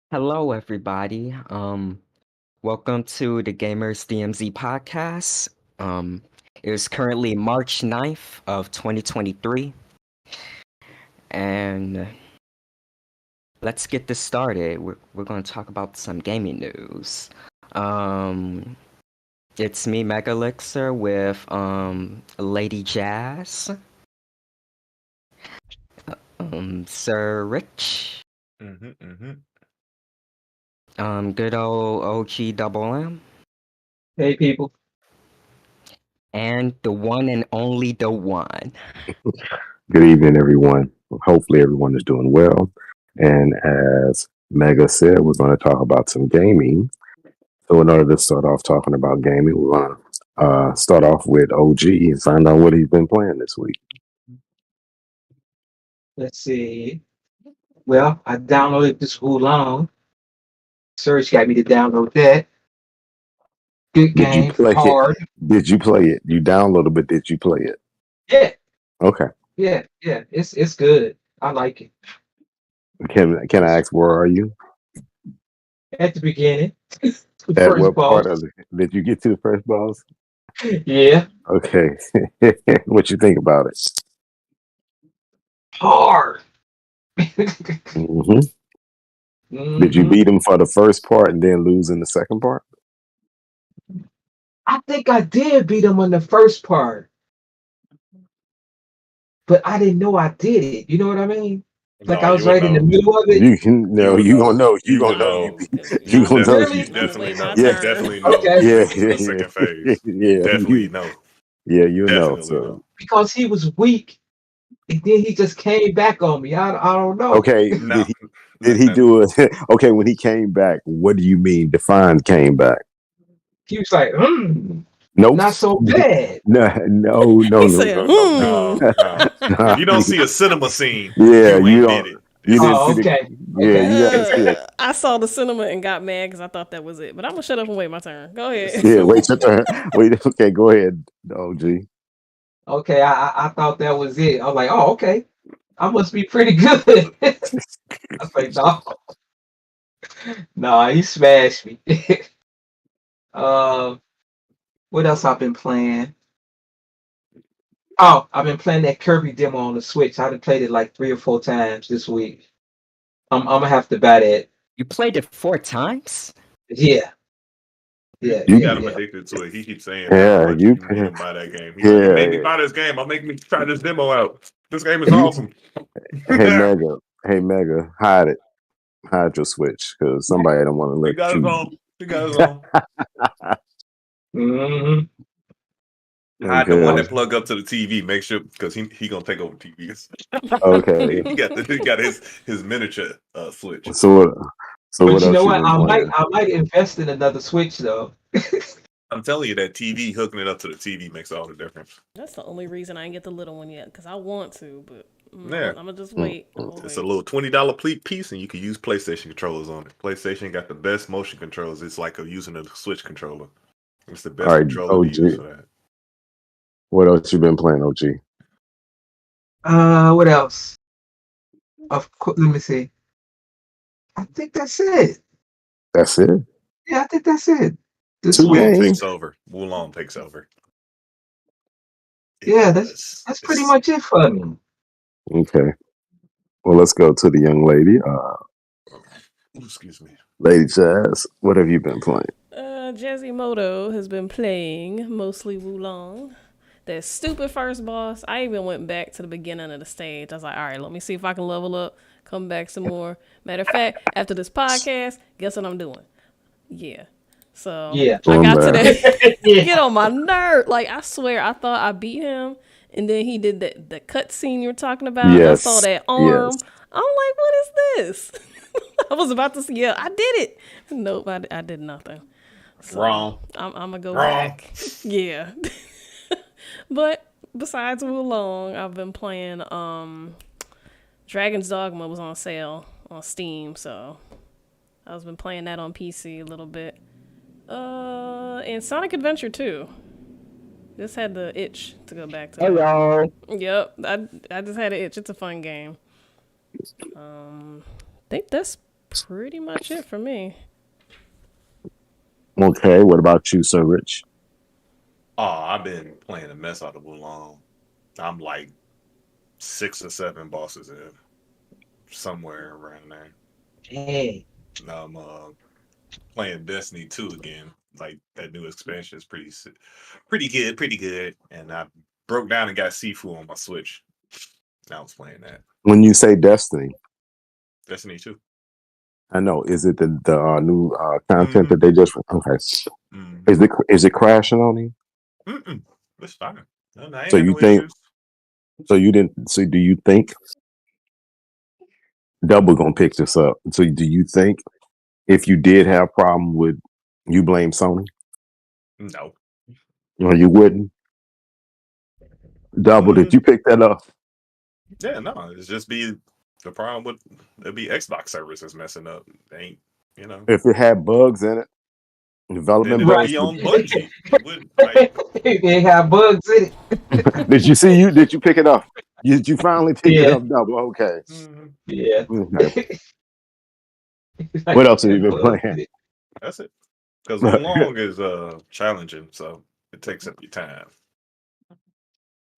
Hello, everybody. Welcome to the Gamers DMZ podcast. It is currently March 9th of 2023, and let's get this started. We're going to talk about some gaming news. It's me, Megalixer, with Lady Jazz, Sir Rich, good old OG Double M. Hey, people. And the one and only the one. Good evening, everyone. Hopefully, everyone is doing well. And as Mega said, we're going to talk about some gaming. So, in order to start off talking about gaming, we're going to start off with OG and find out what he's been playing this week. Let's see. Well, I downloaded this Wulong. Serge got me to download that. Good Did you game. play Hard. it? Did you play it? You downloaded, but did you play it? Yeah. Okay. Yeah. It's good. I like it. Can I ask, where are you? At the beginning. The At first what boss. part of did you get to the first boss? Yeah. Okay. What you think about it? Hard. Mm-hmm. Did you beat him for the first part and then lose in the second part? I think I did beat him on the first part. But I didn't know I did it. You know what I mean? Like No, I was right in the middle of it. You can know. You gonna know. You gonna know. You gonna know. You definitely know. Yeah. Definitely know. Okay. Yeah. The second phase. Yeah. Definitely know. Yeah, you know. Definitely So know. Because he was weak. And then he just came back on me. I don't know. okay. No. Did he do it? Okay, when he came back, what do you mean? Define came back. He was like, Nope. not so bad. No. He said, No. You don't see a cinema scene. Yeah, you ain't did it. You didn't see okay. Yeah, you gotta see it. I saw the cinema and got mad because I thought that was it. But I'm gonna shut up and wait my turn. Go ahead. Yeah, wait your turn. Wait, okay, go ahead, OG. Okay, I thought that was it. I was like, oh, okay. I must be pretty good. I was like, no. No, he smashed me. What else I've been playing? Oh, I've been playing that Kirby demo on the Switch. I've played it like 3 or 4 times this week. I'm gonna have to buy that. You played it 4 times? Yeah. You got him addicted to it. He keeps saying, you made him buy that game. He's Yeah. like, made me buy this game. I'll make me try this demo out. This game is awesome. Hey Mega, hide it. Hide your Switch because somebody don't want to let He got you. his own. He got his own. Hide the one that plug up to the TV. Make sure because he gonna take over TVs. Okay. he got his miniature Switch. So But what you know else what? been playing? I might invest in another Switch though. I'm telling you that TV hooking it up to the TV makes all the difference. That's the only reason I didn't get the little one yet because I want to, but Yeah. I'm gonna just wait. It's a little $20 piece, and you can use PlayStation controllers on it. PlayStation got the best motion controls. It's like using a Switch controller. It's the best All right, controller to use for that. What else you been playing, OG? What else? Of course, let me see. I think that's it. That's it. Yeah, I think that's it. This Two week. games. Wulong takes over. Yeah, that's pretty much it for me. Okay. Well, let's go to the young lady. Excuse me. Lady Jazz, what have you been playing? Jazzy Moto has been playing mostly Wulong. That stupid first boss. I even went back to the beginning of the stage. I was like, all right, let me see if I can level up, come back some more. Matter of fact, after this podcast, guess what I'm doing? Yeah. So Yeah. I got to that. Yeah. Get on my nerve. Like, I swear, I thought I beat him. And then he did the cut scene you were talking about. Yes. I saw that arm. Yes. I'm like, what is this? I was about to say, yeah, I did it. Nope, I did nothing. So Wrong. I'm gonna go Wrong. back. Yeah. But besides Wulong, I've been playing Dragon's Dogma was on sale on Steam, so I've been playing that on PC a little bit. And Sonic Adventure 2. Just had the itch to go back to that. Hello. Yep, I just had an itch. It's a fun game. Think that's pretty much it for me. Okay, what about you, Sir Rich? Oh, I've been playing a mess out of Wulong. I'm like 6 or 7 bosses in, somewhere around there. Hey, I'm playing Destiny 2 again. Like that new expansion is pretty good. And I broke down and got Sifu on my Switch. Now I was playing that When you say Destiny, Destiny 2. I know. Is it the new content Mhm. that they just? Okay. Mm. Is it crashing on you? It's fine. No, I ain't So had you no think? issues. So you didn't? So do you think Double gonna pick this up? So do you think if you did have problem with, you blame Sony? No. Or you wouldn't? Double, did Mm, you pick that up? yeah, no. It's just be the problem with it'd be Xbox services messing up. They ain't, you know. If it had bugs in it, Then development it'll bugs. be on Bungie. It wouldn't like. they have bugs in it. Did you see? Did you pick it up? Did you finally pick it Yeah, up, Double? Okay. Mhm. yeah. Okay. It's What like else have you had been bugs playing? in it. That's it. Because Wulong is challenging, so it takes up your time.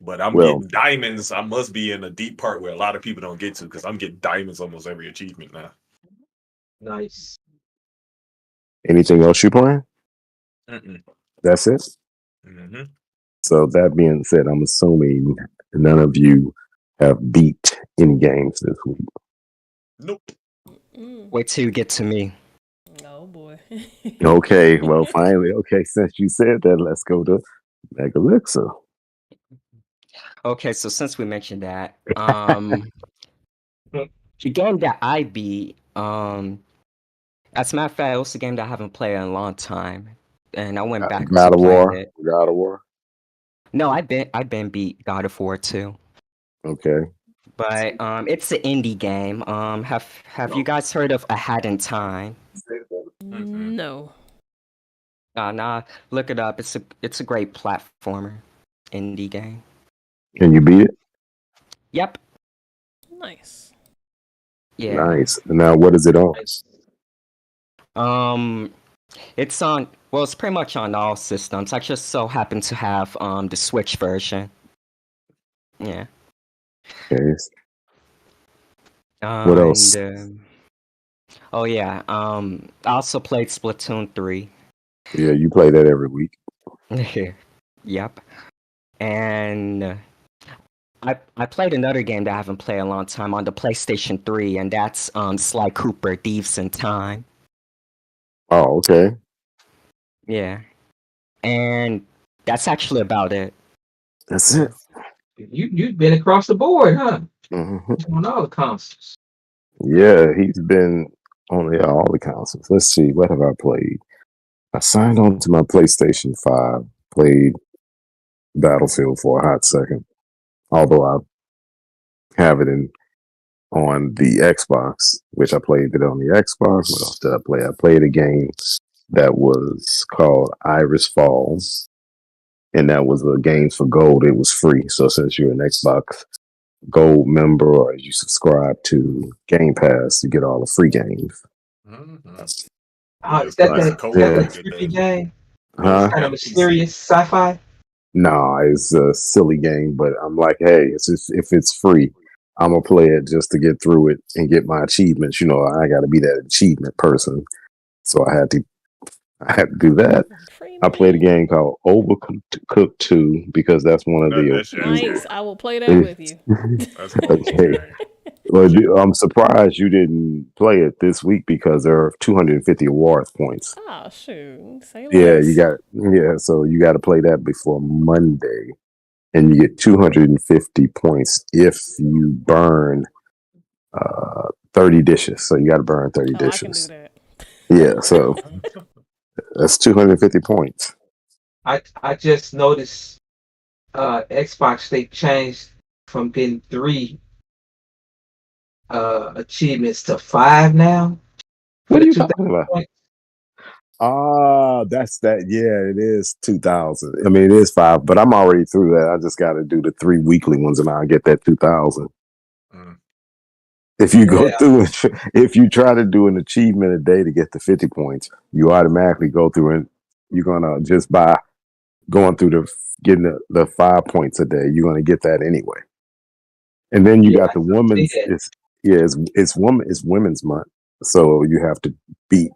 But I'm Well, getting diamonds. I must be in a deep part where a lot of people don't get to because I'm getting diamonds almost every achievement now. Nice. anything else you playing? Mm-mm. That's it. Mm-hmm. So that being said, I'm assuming none of you have beat any games this week. Nope. Wait till you get to me. Oh boy. Okay, well, finally, okay, since you said that, let's go to Mega Elixir. Okay, so since we mentioned that, the game that I beat, as a matter of fact, it was a game that I haven't played in a long time, and I went back to God of playing War. it. God of War. No, I've been beat God of War too, Okay. but it's an indie game. Have you guys heard of A Hat in Time? Mm-mm. No. Nah, look it up. It's a great platformer, indie game. Can you beat it? Yep. Nice. Yeah. Nice. Now, what is it on? Um, it's on. Well, it's pretty much on all systems. I just so happen to have the Switch version. Yeah. Okay. What And else? oh yeah. I also played Splatoon 3. Yeah, you play that every week. Yep. And I played another game that I haven't played in a long time on the PlayStation 3, and that's Sly Cooper Thieves in Time. Oh, okay. Yeah. And that's actually about it. That's Yeah. it. You've been across the board, huh? Mhm. On all the consoles. Yeah, he's been on all the consoles. Let's see, what have I played? I signed on to my PlayStation 5, played Battlefield for a hot second, although I have it on the Xbox, which I played it on the Xbox. What else did I play? I played a game that was called Iris Falls, and that was a Games for Gold. It was free. So since you're an Xbox Gold member or you subscribe to Game Pass, you get all the free games. Mm-hmm. Oh, Just is that collect Right. the that is code that Yeah. that and get trippy that game? Huh? Kind of discount PC. mysterious sci-fi? No, it's a silly game, but I'm like, hey, it's just, if it's free, I'm gonna play it just to get through it and get my achievements. You know, I got to be that achievement person, so I had to do that. Free I played a me. game called Overcooked 2 because that's one of That shit is Nice. good. I will play that with you. That's an awesome okay. game. Well, I'm surprised you didn't play it this week because there are 250 awards points. Oh shoot. Say Yeah, you less. got so you got to play that before Monday, and you get 250 points if you burn 30 dishes. So you got to burn 30 Oh, I can do dishes. that. Yeah, so that's 250 points. I just noticed Xbox they changed from getting 3 achievements to 5 now for What the are you 2000 talking about? points. That's that. Yeah, it is 2,000. I mean, it is 5, but I'm already through that. I just got to do the 3 weekly ones, and I'll get that 2,000. Mm. If you go through it, if you try to do an achievement a day to get the 50 points, you automatically go through and you're gonna just by going through getting the 5 points a day, you're gonna get that anyway. And then you got the women's. It's women's month, so you have to beat.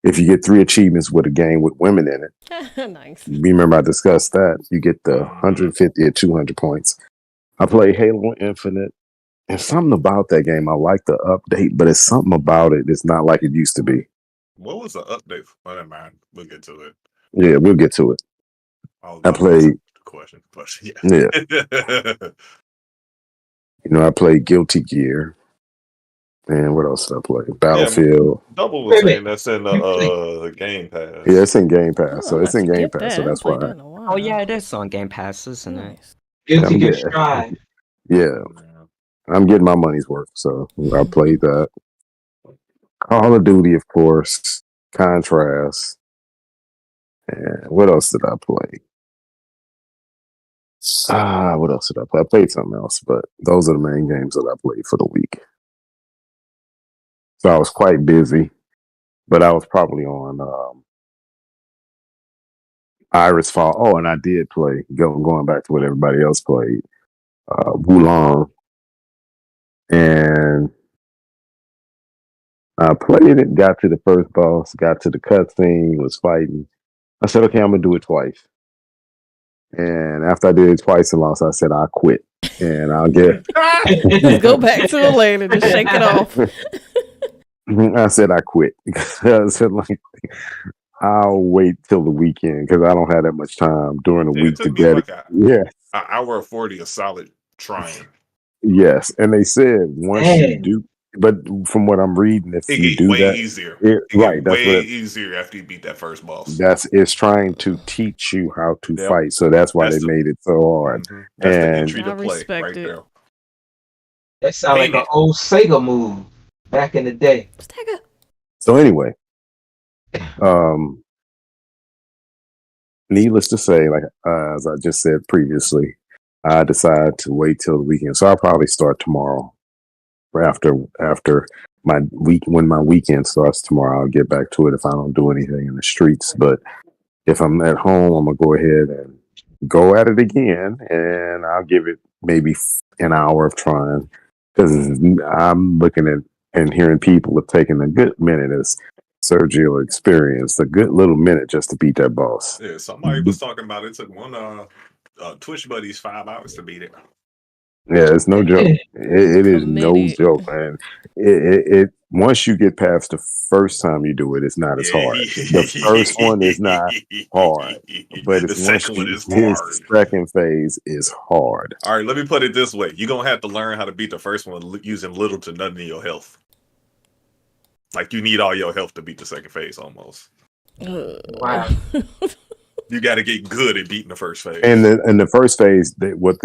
If you get 3 achievements with a game with women in it, Nice. remember I discussed that. You get the 150 or 200 points. I play Halo Infinite. And something about that game, I like the update, but it's something about it. It's not like it used to be. What was the update? Oh, never mind. We'll get to it. Yeah, we'll get to it. I played. Question, but yeah. I played Guilty Gear. And what else did I play? Battlefield. Yeah, Double was saying that's in the Game Pass. Yeah, it's in Game Pass. So it's in Game Pass. So that's why. Oh yeah, it is on Game Pass, isn't it? Guilty Gear Strive. Yeah. I'm getting my money's worth, so I played that. Call of Duty, of course. Contrast. And what else did I play? What else did I play? I played something else, but those are the main games that I played for the week. So I was quite busy, but I was probably on Iris Fall. Oh, and I did play, going back to what everybody else played, Wulong. And I played it, got to the first boss, got to the cutscene, was fighting. I said, okay, I'm going to do it twice. And after I did it twice and lost, I said, I'll quit. And I'll get... Just go back to it later. Just shake it off. I said, I quit. I said, I'll wait till the weekend because I don't have that much time during the week to get it. An hour 40 of solid trying. Yes, and they said once you do, but from what I'm reading, if you do that, easier. Right, that's way easier after you beat that first boss. It's trying to teach you how to fight, so that's why they made it so hard. Mm-hmm. That's the entry to play right there. That sounds like an old Sega move back in the day. So anyway, needless to say, as I just said previously, I decided to wait till the weekend. So I'll probably start tomorrow. After my week, when my weekend starts tomorrow, I'll get back to it if I don't do anything in the streets. But if I'm at home, I'm gonna go ahead and go at it again, and I'll give it maybe an hour of trying because I'm looking at and hearing people have taken a good minute, as Sergio experienced, a good little minute just to beat that boss. Yeah, somebody was talking about it took one Twitch buddies 5 hours to beat it. Yeah, it's no joke. It is no joke, man. It once you get past the first time you do it, it's not as hard. The first one is not hard, but it's once his second phase is hard. All right, let me put it this way: you're gonna have to learn how to beat the first one using little to none of your health. Like you need all your health to beat the second phase, almost. Wow. You got to get good at beating the first phase. And the first phase, what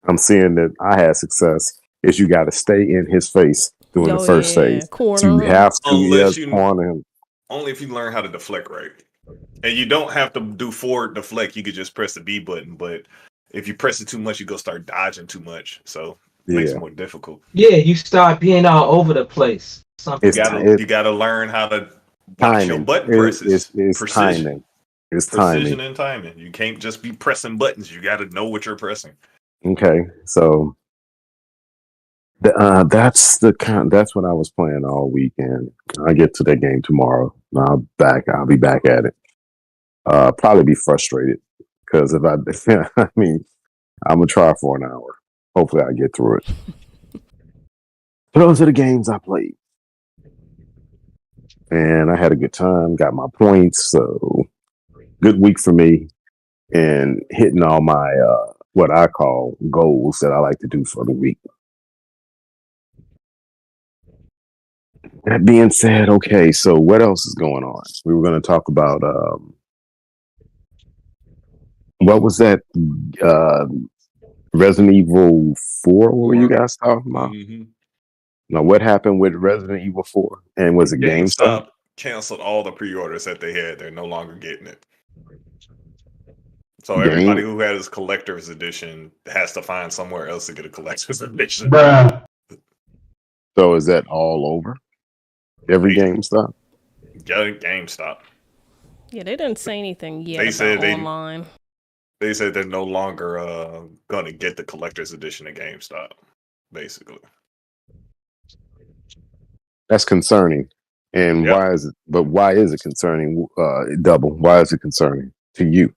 I'm seeing that I had success is you got to stay in his face during the first phase. You have to corner him. Only if you learn how to deflect right. And you don't have to do forward deflect. You could just press the B button. But if you press it too much, you're going to start dodging too much. So it makes it more difficult. Yeah, you start being all over the place. You got to learn how to watch your button presses. It's precision. timing. It's precision timing. And timing. You can't just be pressing buttons. You got to know what you're pressing. Okay, so that's what I was playing all weekend. I get to that game tomorrow. I'll be back at it. Probably be frustrated because if I mean, I'm gonna try for an hour. Hopefully, I get through it. Those are the games I played, and I had a good time. Got my points, so good week for me, and hitting all my what I call goals that I like to do for the week. That being said, okay, so what else is going on? We were going to talk about what was that Resident Evil 4? What were you guys talking about? Mm-hmm. Now, what happened with Resident Evil 4? And was it GameStop? Canceled all the pre-orders that they had. They're no longer getting it. So everybody who has collector's edition has to find somewhere else to get a collector's edition. So is that all over? Every They- GameStop? GameStop. Yeah, they didn't say anything yet They about said online. They said they're no longer gonna get the collector's edition of GameStop. Basically, That's concerning. And Yep. why is it? But why is it concerning? Double. Why is it concerning to you?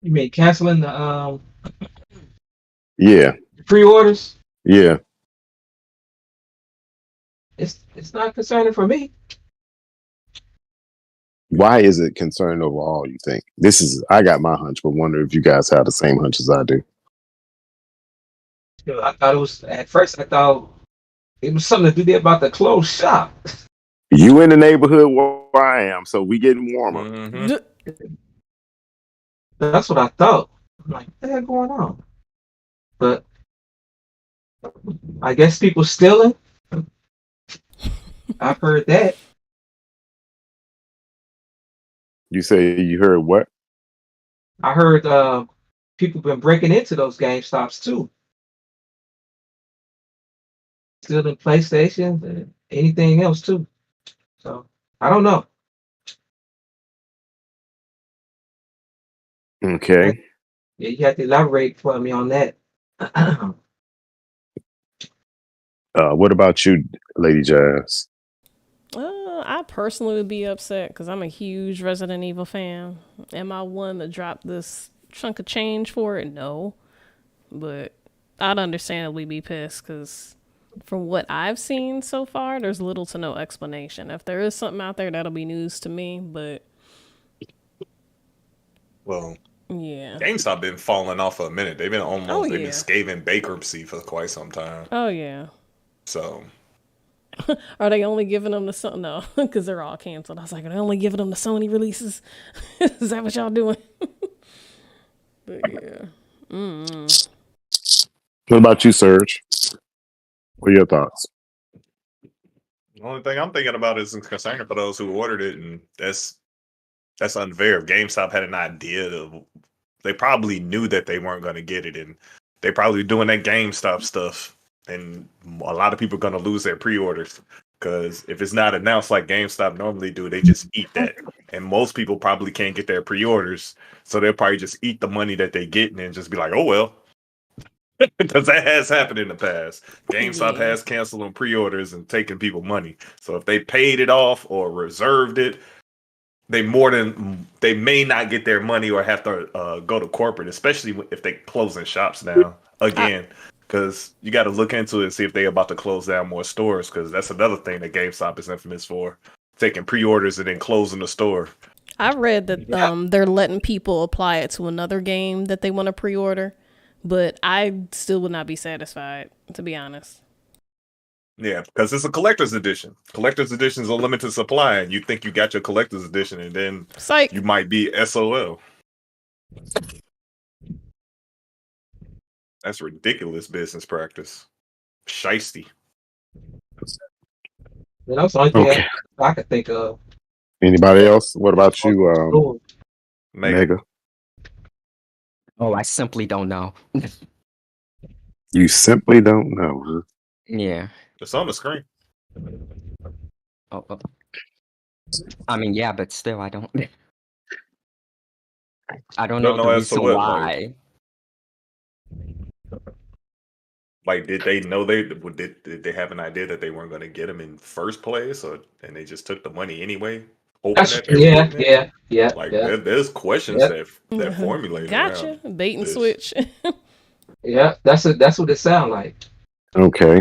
You mean canceling the Yeah. pre-orders? Yeah. It's not concerning for me. Why is it concerning overall? You think this is? I got my hunch, but wonder if you guys have the same hunch as I do. You know, I thought it was at first. I thought it was something to do there about the closed shop. You in the neighborhood where I am, so we getting warmer. Mhm. That's what I thought. I'm like, what the hell going on? But I guess people stealing. I've heard that. You say you heard what? I heard people been breaking into those GameStops too, stealing PlayStations and anything else too. So I don't know. Okay. Yeah, you have to elaborate for me on that. What about you, Lady Jazz? I personally would be upset because I'm a huge Resident Evil fan. Am I one to drop this chunk of change for it? No. But I'd understandably be pissed because from what I've seen so far, there's little to no explanation. If there is something out there, that'll be news to me. But Well, yeah. GameStop been falling off for a minute. They've been Oh, they've yeah. been scaving bankruptcy for quite some time. Oh, yeah. So Are they only giving them the Sony? No, because they're all canceled. I was like, are they only giving them the Sony releases? Is that what y'all doing? But yeah. What about you, Serge? What are your thoughts? the only thing I'm thinking about is concern for those who ordered it, and that's unfair. If GameStop had an idea they probably knew that they weren't going to get it, and they probably doing that GameStop stuff, and a lot of people are going to lose their pre-orders because if it's not announced like GameStop normally do, they just eat that, and most people probably can't get their pre-orders, so they'll probably just eat the money that they get and just be like, oh well. Because that has happened in the past. GameStop has canceled on pre-orders and taken people money. So if they paid it off or reserved it, they may not get their money or have to go to corporate, especially if they closing shops down again. Because you got to look into it and see if they're about to close down more stores. Because that's another thing that GameStop is infamous for: taking pre-orders and then closing the store. I read that they're letting people apply it to another game that they want to pre-order, but I still would not be satisfied, to be honest. Yeah, because it's a collector's edition. Collector's editions are limited supply, and you think you got your collector's edition, and then Psych. you might be SOL. That's ridiculous business practice. Shiesty. That's the only thing Okay. I could think of. Anybody else? What about you, Mega? Oh, I simply don't know. You simply don't know. Huh? Yeah. It's on the screen. Oh. I mean, yeah, but still, I don't. I don't know the as to reason what, why. Like, did they know did they have an idea that they weren't going to get them in first place, and they just took the money anyway? Yeah. Like, yeah. there's questions that formulate. Gotcha. Bait and switch. Yeah, that's what it sounds like. Okay.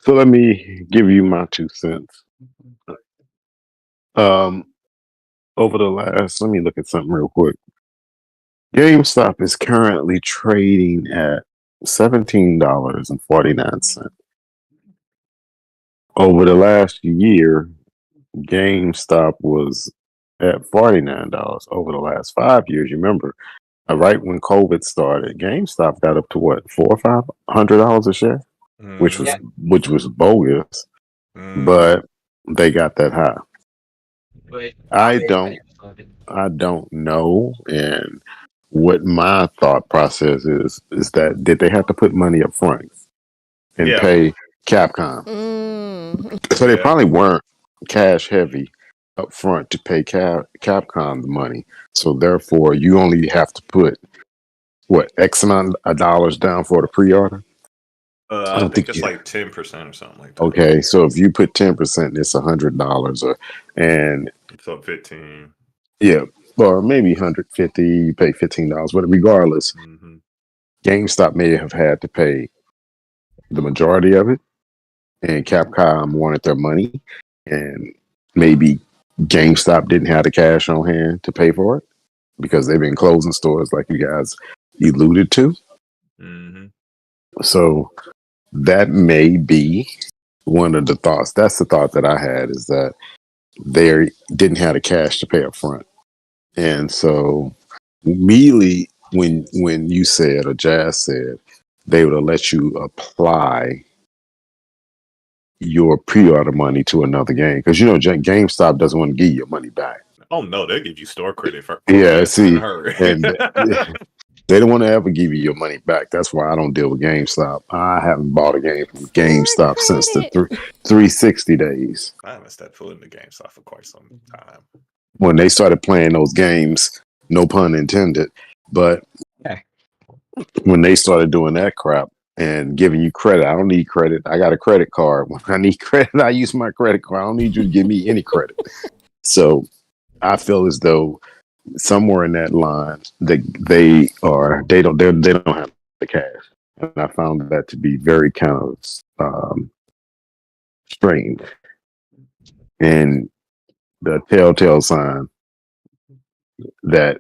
So let me give you my 2 cents. Over the last, let me look at something real quick. GameStop is currently trading at $17.49. Over the last year, GameStop was at $49. Over the last 5 years, you remember, right when COVID started, GameStop got up to what, $400 or $500 a share, which was bogus, but they got that high. But I don't know, and what my thought process is that did they have to put money up front and Yeah. pay Capcom? So they Yeah. probably weren't cash heavy up front to pay Capcom the money. So therefore, you only have to put what X amount of dollars down for the pre-order. I think it's like 10% or something like that. Okay, so if you put 10%, it's $100, and So 15. yeah, or maybe 150. You pay $15, but regardless, GameStop may have had to pay the majority of it, and Capcom wanted their money, and maybe GameStop didn't have the cash on hand to pay for it because they've been closing stores, like you guys alluded to. So that may be one of the thoughts. That's the thought that I had, is that they didn't have the cash to pay up front. And so immediately when you said, or Jazz said, they would have let you apply your pre-order money to another game, because GameStop doesn't want to give you your money back. Oh no, they'll give you store credit for and they don't want to ever give you your money back. That's why I don't deal with GameStop. I haven't bought a game from GameStop since the 360 days. I haven't stepped foot in the GameStop for quite some time. When they started playing those games, no pun intended, but when they started doing that crap and giving you credit, I don't need credit. I got a credit card. When I need credit, I use my credit card. I don't need you to give me any credit. So I feel as though somewhere in that line that they don't have the cash, and I found that to be very kind of strange, and the telltale sign that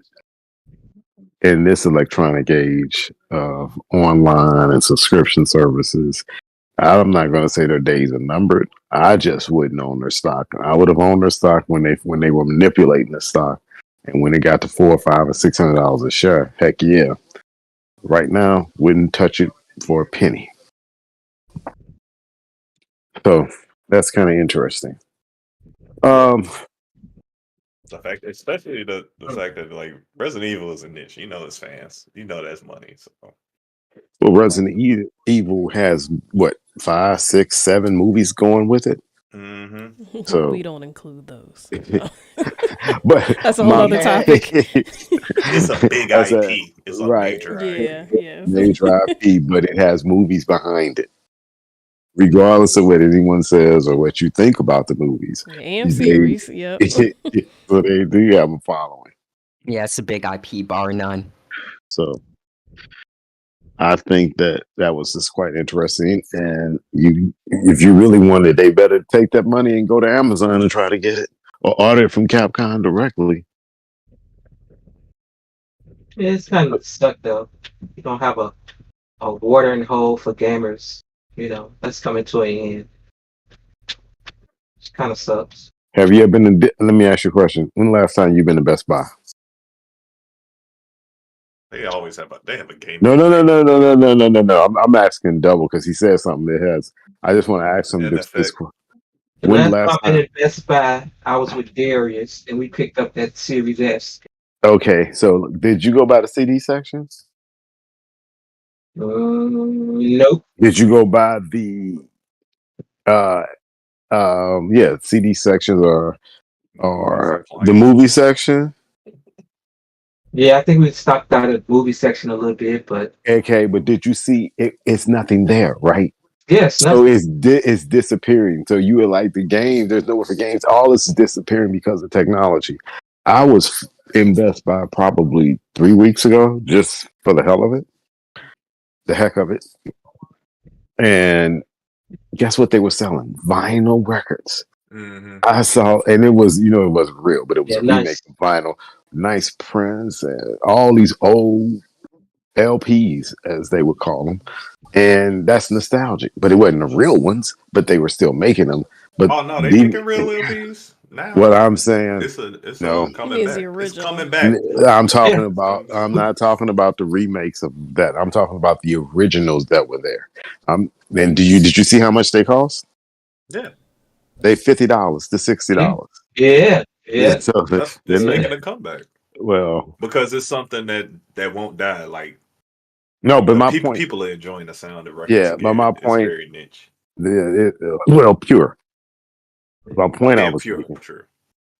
in this electronic age of online and subscription services, I'm not going to say their days are numbered. I just wouldn't own their stock. I would have owned their stock when they were manipulating the stock, and when it got to $400 or $500 or $600 a share. Heck yeah! Right now, wouldn't touch it for a penny. So that's kind of interesting. The fact, especially the fact that like Resident Evil is a niche, it's fans, that's money. So, well, Resident Evil has what 5, 6, 7 movies going with it. So we don't include those. But that's a whole other topic. It's a big IP. It's a major IP. Yeah, major IP, but it has movies behind it. Regardless of what anyone says or what you think about the movies. And series, yep. So they do have a following. Yeah, it's a big IP, bar none. So I think that was just quite interesting. And if you really want it, they better take that money and go to Amazon and try to get it, or order it from Capcom directly. Yeah, it's kind of stuck though. You don't have a watering hole for gamers. That's coming to an end. It kind of sucks. Have you ever been let me ask you a question. When the last time you've been to Best Buy? They always have a game. No. I'm asking double because he said something that has. I just want to ask him this question. When last time at Best Buy, I was with Darius and we picked up that Series S. Okay, so did you go by the CD section? Nope. Did you go by the CD sections or the movie section? Yeah, I think we stopped out at the movie section a little bit, but okay. But did you see it? It's nothing there, right? Yes. So it's disappearing. So you were like the game. There's nowhere for games. All this is disappearing because of technology. I was in Best Buy probably 3 weeks ago, just for the hell of it, the heck of it. And guess what they were selling? Vinyl records. I saw, and it was, it wasn't real, but it was a remake of vinyl. Nice prints and all these old LPs, as they would call them. And that's nostalgic, but it wasn't the real ones, but they were still making them. But oh no, they making real LPs now. What I'm saying, it's coming back. It's coming back. I'm talking about. I'm not talking about the remakes of that. I'm talking about the originals that were there. And did you see how much they cost? Yeah, they $50 to $60. Yeah. So they're making a comeback. Well, because it's something that won't die. Like no, but my point, people are enjoying the sound of records yeah, but my again. It's point, very niche. well, pure. My point I Yeah, was pure, making, true.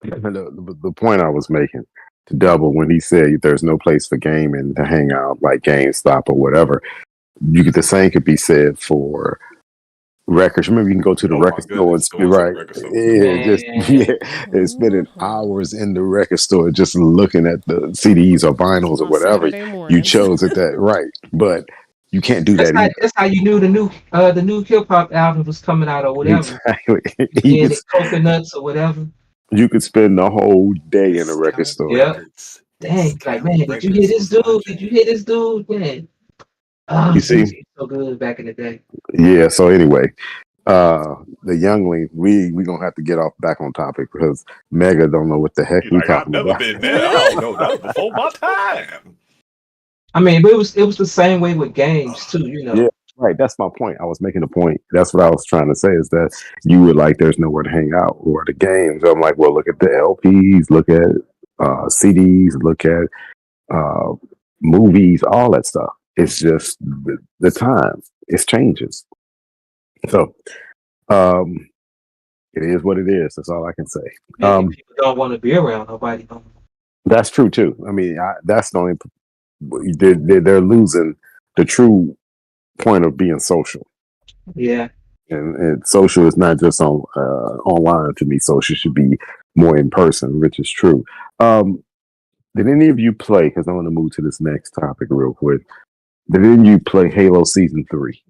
the point I was making to double when he said there's no place for gaming to hang out like GameStop or whatever. The same could be said for records. Remember, you can go to the Oh my record store and goodness, spend going to the right, record store was yeah, fun. just Man, and spending hours in the record store just looking at the CDs or vinyls or On whatever Saturday you mornings. chose at that right. But you can't do that's that how either. that's how you knew the new hip hop album was coming out or whatever. Exactly. Yeah, the coconuts or whatever. You could spend the whole day in a record Discount store. Yep. records. Dang, like Discount man, did you hear records this was my dude? Did jam. you hear this dude? Man, oh, You they see? used to be so good back in the day. Yeah. So anyway, the youngling, we gonna have to get off back on topic because Mega don't know what the heck You're we like, I've talking never about. been there. I don't know. That was before my time. I mean, but it was the same way with games too. You know. Yeah, right. That's my point. I was making a point. That's what I was trying to say is that you would like there's nowhere to hang out or the games. I'm like, well, look at the LPs, look at CDs, look at uh, movies, all that stuff. It's just the time. It's changes. So it is what it is. That's all I can say. Maybe people don't want to be around nobody. That's true too. I mean, that's the only they're losing the true point of being social. Yeah. And social is not just on online to me. Social should be more in person, which is true. Did any of you play? Because I want to move to this next topic real quick. Did any of you play Halo Season 3?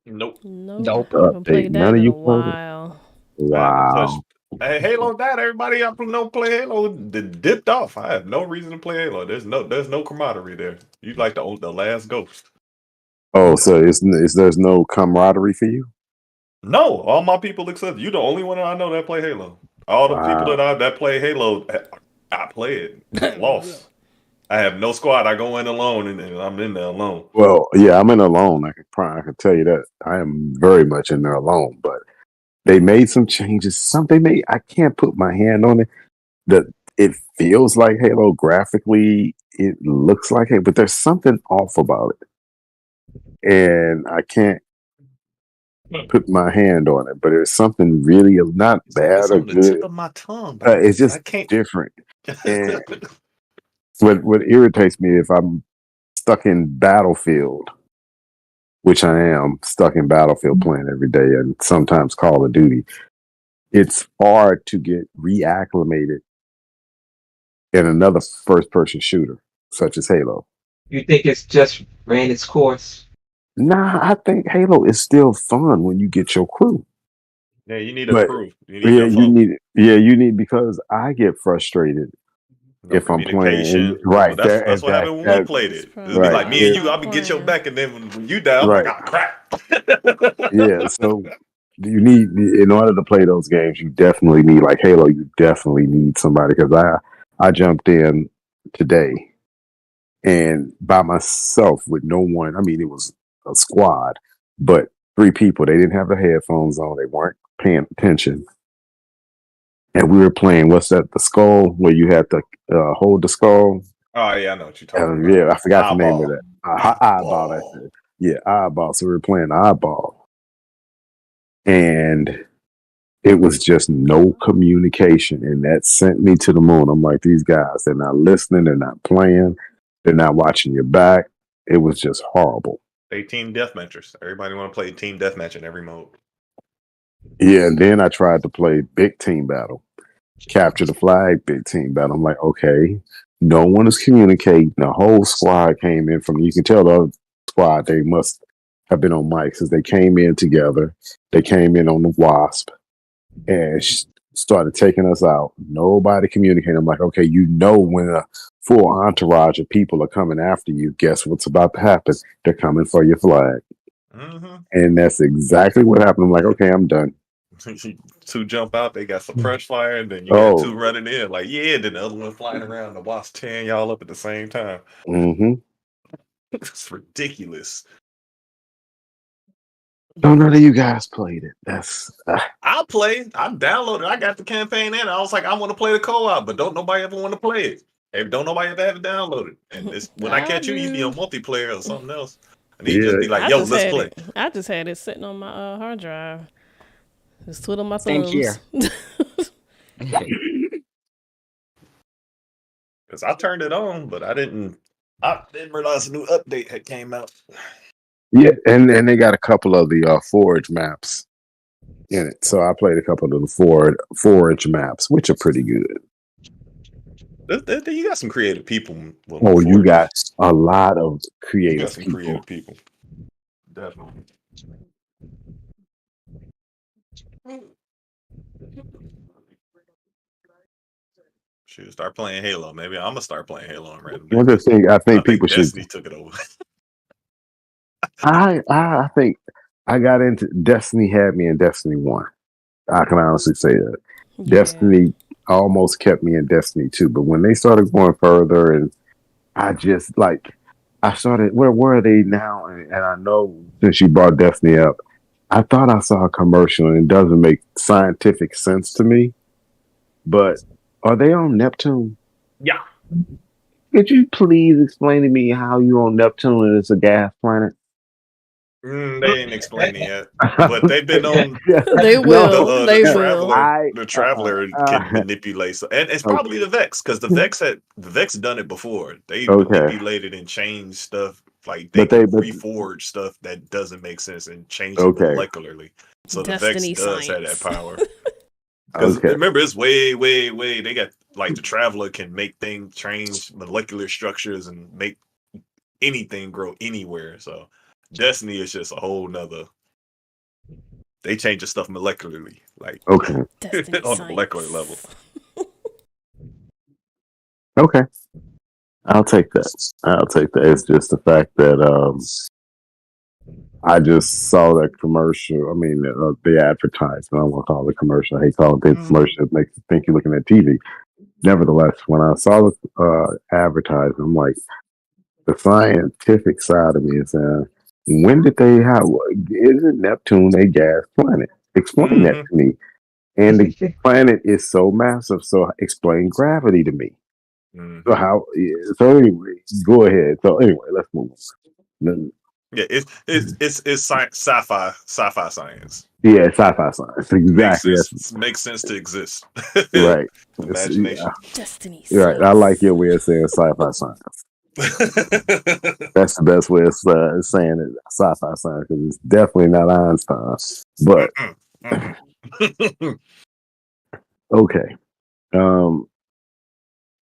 Nope. Nope. I haven't Update. played None that of in you a played it? while. I haven't touched. Wow. Hey, Halo died. Everybody I know play Halo dipped off. I have no reason to play Halo. There's no camaraderie there. You like the last ghost. Oh, so there's no camaraderie for you? No, all my people except you the only one I know that play Halo. All the people Wow. that play Halo, I play it. Lost. I have no squad. I go in alone and I'm in there alone. Well, yeah, I'm in alone. I can tell you that. I am very much in there alone, but they made some changes. Something made I can't put my hand on it. That it feels like Halo graphically, it looks like it, but there's something off about it. And I can't put my hand on it, but it's something really not bad It's or on the tip good. of my tongue, but It's just I can't. different. And what irritates me if I'm stuck in Battlefield, which I am stuck in Battlefield playing every day, and sometimes Call of Duty. It's hard to get reacclimated in another first-person shooter such as Halo. You think it's just ran its course? Nah, I think Halo is still fun when you get your crew. Yeah, you need a crew. You need Yeah, your you folks. need it. Yeah, you need because I get frustrated No if I'm playing. communication. Right, That's what happened when we played it. It'll be like me and you. I'll be get your back, and then when you die, I'm right. like, ah, crap. Yeah, so you need in order to play those games, you definitely need like Halo. You definitely need somebody because I jumped in today and by myself with no one. I mean, it was a squad, but 3 people. They didn't have their headphones on. They weren't paying attention. And we were playing, what's that, the skull, where you had to hold the skull? Oh, yeah, I know what you're talking about. Yeah, I forgot the name of Eyeball. that. Eyeball, that's it. Yeah, Eyeball. So we were playing Eyeball. And it was just no communication. And that sent me to the moon. I'm like, these guys, they're not listening. They're not playing. They're not watching your back. It was just horrible. They team deathmatchers. Everybody want to play team deathmatch in every mode. Yeah, and then I tried to play big team battle, capture the flag, big team battle. I'm like, okay, no one is communicating. The whole squad came in from. You can tell the other squad they must have been on mics because they came in together. They came in on the Wasp and started taking us out. Nobody communicating. I'm like, okay, you know when a full entourage of people are coming after you, guess what's about to happen? They're coming for your flag. Mm-hmm. And that's exactly what happened. I'm like, okay, I'm done. 2 jump out, they got some fresh fire, and then you got 2 running in. Like, yeah, then the other one flying around, the wasp tearing y'all up at the same time. Mm-hmm. It's ridiculous. No, none of you guys played it. That's I played. I downloaded. I got the campaign in. I was like, I want to play the co-op, but don't nobody ever want to play it. Hey, don't nobody ever have it downloaded. And it's, when I catch you, you be on multiplayer or something else. And he just be like, yo, let's play. I just had it sitting on my hard drive. Just twiddling my Same thumbs. here. Because I turned it on, but I didn't realize a new update had came out. Yeah, and they got a couple of the Forge maps in it. So I played a couple of the Forge maps, which are pretty good. You got some creative people. Oh, you got a lot of creative people. Definitely. Should start playing Halo. Maybe I'm gonna start playing Halo on random. One of the things I think people Destiny should. took it over. I think I got into Destiny. Had me in Destiny 1. I can honestly say that. Yeah. Destiny almost kept me in Destiny 2, but when they started going further, and I just I started. Where are they now? And I know since you brought Destiny up, I thought I saw a commercial, and it doesn't make scientific sense to me. But are they on Neptune? Yeah. Could you please explain to me how you're on Neptune and it's a gas planet? They ain't explaining it yet, but they've been on. They will. The Traveler can manipulate, and it's probably the Vex, because the Vex done it before. They manipulated and changed stuff, like they reforge stuff that doesn't make sense and change it molecularly. So Destiny the Vex does have that power. Because remember, it's way. They got the Traveler can make things change molecular structures and make anything grow anywhere. So Destiny is just a whole nother. They change the stuff molecularly, on a molecular level. Okay, I'll take that. It's just the fact that I just saw that commercial. I mean, the advertisement. I don't want to call it a commercial. I hate calling it a commercial. It makes you think you're looking at TV. Nevertheless, when I saw the advertisement, I'm like, the scientific side of me is saying, when did they have? Isn't Neptune a gas planet? Explain that to me. And the planet is so massive, so explain gravity to me. So how? So anyway, go ahead. So anyway, let's move on. Yeah, it's sci-fi science. Yeah, sci-fi science. Exactly. Makes sense to exist. Right. Imagination. Destiny. Right. I like your way of saying sci-fi science. That's the best way of saying it. Sci-fi science, because it's definitely not Einstein. But okay.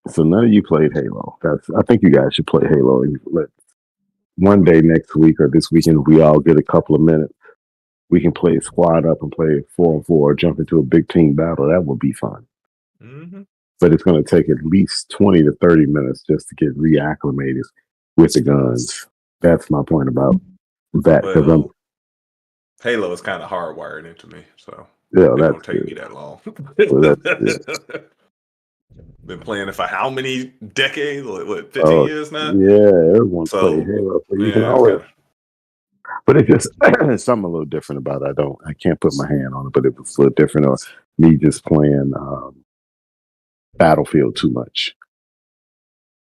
So none of you played Halo. I think you guys should play Halo. One day next week or this weekend, we all get a couple of minutes. We can play squad up and play 4-on-4 or jump into a big team battle. That would be fun. But it's going to take at least 20 to 30 minutes just to get reacclimated with the guns. That's my point about that. Because Halo is kind of hardwired into me, so yeah, it won't take me that long. Been playing it for how many decades? What, 15 years now? Yeah, everyone plays Halo. So you can always. But it's just something a little different about it. I can't put my hand on it, but it was a little different. Or me just playing Battlefield too much.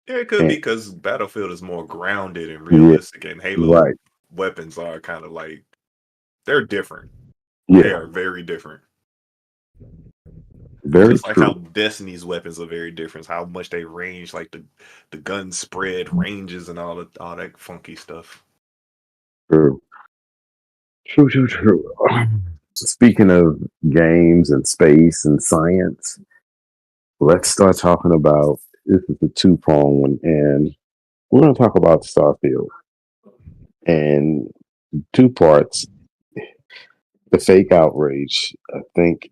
Yeah, it could be because Battlefield is more grounded and realistic, and Halo weapons are kind of they're different. Yeah. They are very different. Very just like how Destiny's weapons are very different. How much they range, the gun spread ranges and all that funky stuff. True. Speaking of games and space and science, let's start talking about, this is the two-prong one, and we're going to talk about Starfield. And 2 parts. The Fake Outrage. I think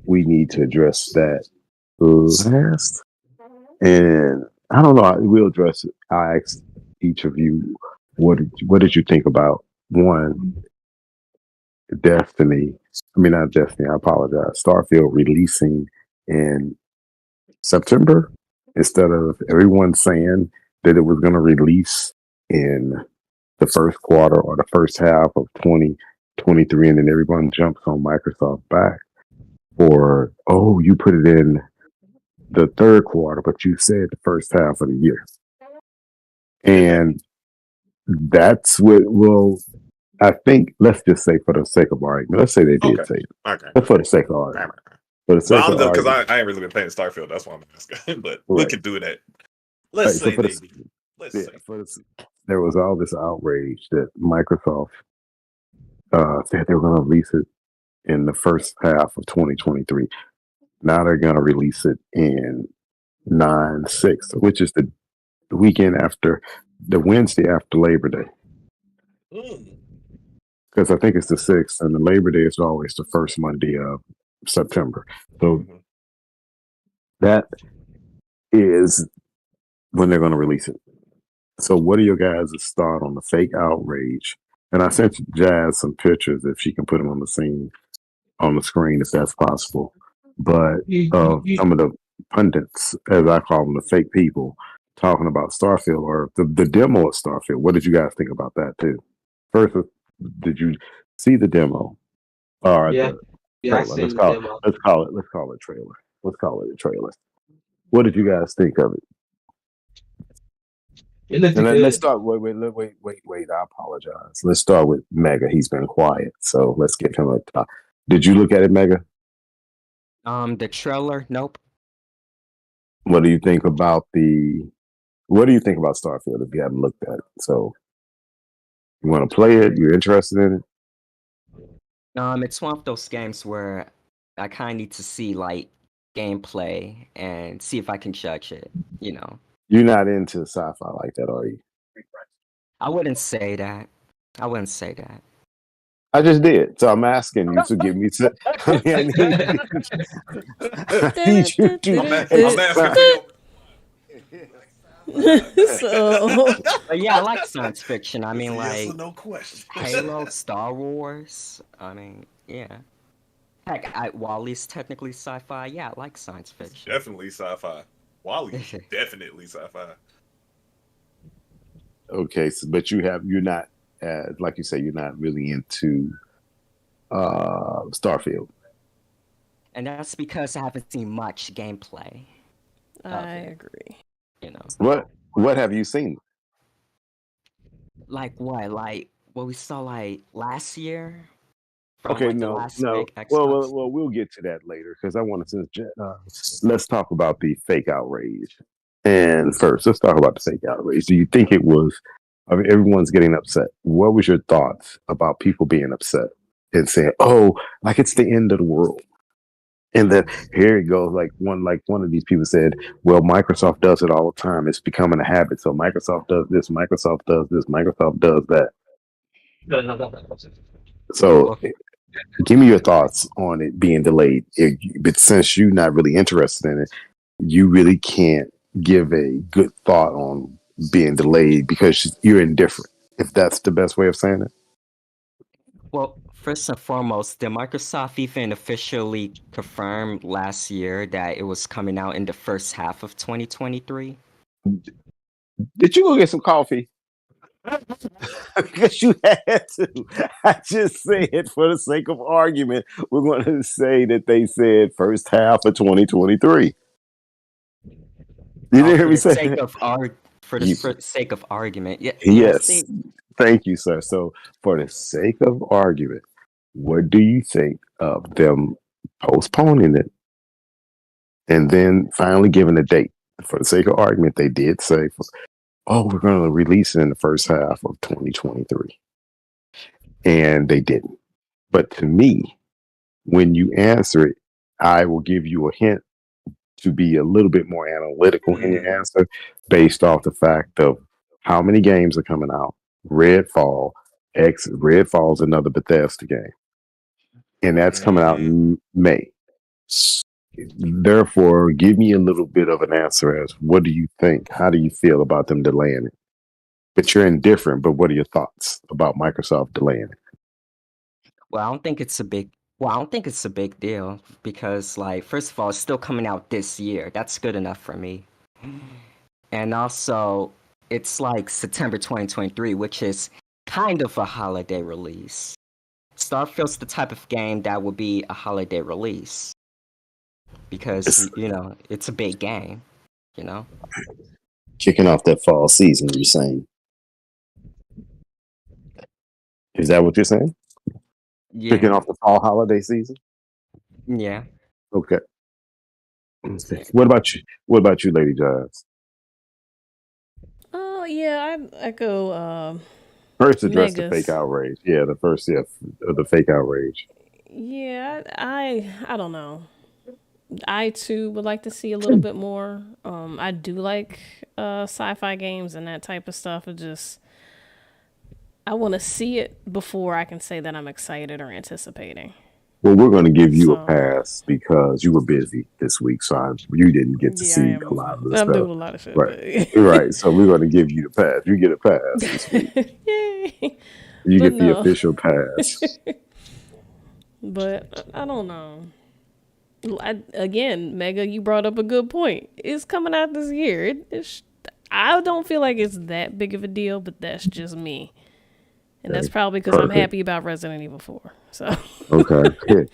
we need to address that last. And I don't know, we'll address it. I asked each of you, what did you think about, one, Destiny? I mean, not Destiny, I apologize. Starfield releasing in September instead of everyone saying that it was going to release in the first quarter or the first half of 2023, and then everyone jumps on Microsoft back for, you put it in the third quarter, but you said the first half of the year. And that's what will, I think, let's just say for the sake of argument, let's say they did say it. Okay. But for the sake of argument. For the sake of Because argument. I ain't really been playing Starfield. That's why I'm asking. But Right. we could do that. Let's say maybe. There was all this outrage that Microsoft said they were going to release it in the first half of 2023. Now they're going to release it in 9/6, which is the weekend after, the Wednesday after Labor Day. Because I think it's the 6th, and the Labor Day is always the first Monday of September. So that is when they're going to release it. So what are your guys' thought on the Fake Outrage? And I sent Jazz some pictures if she can put them on the screen, if that's possible. But some of the pundits, as I call them, the fake people, talking about Starfield or the demo of Starfield. What did you guys think about that too? First, did you see the demo? Or Yeah, I seen the demo. Let's call it a trailer. Let's call it a trailer. What did you guys think of it? It looked good. Let's start. Wait! I apologize. Let's start with Mega. He's been quiet, so let's give him a top. Did you look at it, Mega? The trailer, nope. What do you think about Starfield if you haven't looked at it? So you want to play it? You're interested in it? It's one of those games where I kind of need to see like gameplay and see if I can judge it. You know, you're not into sci-fi like that, are you? I wouldn't say that. I just did. So I'm asking you to give me some. I'm asking for you. But yeah, I like science fiction. I mean, like, yes or no question. Halo, Star Wars. I mean, yeah. Heck, WALL-E's technically sci-fi. Yeah, I like science fiction. Definitely sci-fi. WALL-E's definitely sci-fi. Okay, so, but you're not, like you say, you're not really into Starfield. And that's because I haven't seen much gameplay. I agree. You know. What have you seen? Like what? Like what we saw like last year? Okay, no. Well, we'll get to that later because I want to. Let's talk about the Fake Outrage. And first, let's talk about the Fake Outrage. Do you think it was? I mean, everyone's getting upset. What was your thoughts about people being upset and saying, "Oh, like it's the end of the world"? And then here it goes. Like one of these people said, "Well, Microsoft does it all the time. It's becoming a habit. So Microsoft does this, Microsoft does this, Microsoft does that." So, give me your thoughts on it being delayed. But since you're not really interested in it, you really can't give a good thought on being delayed because you're indifferent. If that's the best way of saying it. Well, first and foremost, did Microsoft even officially confirm last year that it was coming out in the first half of 2023? Did you go get some coffee? Because you had to. I just said, for the sake of argument, we're going to say that they said first half of 2023. You didn't hear me say that? For the sake of argument. Yeah, yes. Thank you, sir. So, for the sake of argument, what do you think of them postponing it and then finally giving a date? For the sake of argument, they did say, we're going to release it in the first half of 2023. And they didn't. But to me, when you answer it, I will give you a hint to be a little bit more analytical in your answer based off the fact of how many games are coming out. Redfall's another Bethesda game. And that's coming out in May. Therefore, give me a little bit of an answer as what do you think? How do you feel about them delaying it? But you're indifferent, but what are your thoughts about Microsoft delaying it? Well, I don't think it's a big deal because, like, first of all, it's still coming out this year. That's good enough for me. And also, it's like September 2023, which is kind of a holiday release. Starfield's the type of game that would be a holiday release. because it's a big game. Kicking off that fall season, you're saying? Is that what you're saying? Kicking Yeah, off the fall holiday season? yeah. Okay. What about you? What about you, Lady Jazz? Oh yeah, I echo First address the fake Megas. outrage. Yeah, the first, the fake outrage. Yeah, I don't know. I too would like to see a little bit more. I do like sci-fi games and that type of stuff. It just I want to see it before I can say that I'm excited or anticipating. Well, we're going to give you a So pass because you were busy this week, so you didn't get to yeah, I see a am. lot of the I'm stuff. doing a lot of shit, Right. but Right. So we're going to give you the pass. You get a pass this week. yay. You But get the no. official pass. But I don't know. Again, Mega, you brought up a good point. It's coming out this year. I don't feel like it's that big of a deal, but that's just me. And that's probably because I'm Perfect. happy about Resident Evil 4. So Okay.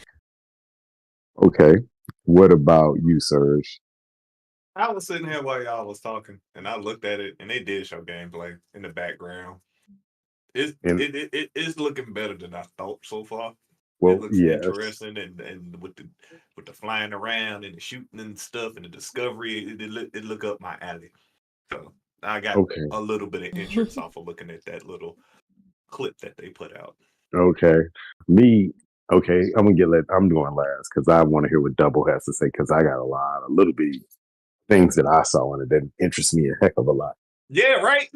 Okay. What about you, Serge? I was sitting here while y'all was talking, and I looked at it, and they did show gameplay in the background. It is looking better than I thought so far. Well, It looks yes. interesting, and with the flying around and the shooting and stuff and the discovery, it look up my alley. So I got a little bit of interest off of looking at that little clip that they put out. Okay. Okay, I'm going last because I want to hear what Double has to say because I got a little bit things that I saw in it that interest me a heck of a lot. Yeah, right.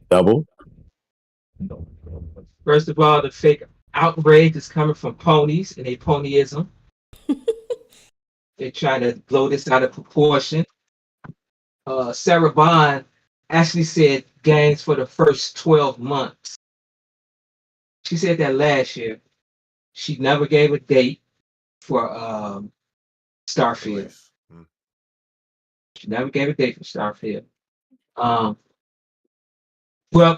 Double? First of all, the fake outrage is coming from ponies and a ponyism. They're trying to blow this out of proportion. Sarah Bond actually said games for the first 12 months. She said that last year. She never gave a date for Starfield. She never gave a date for Starfield. Well,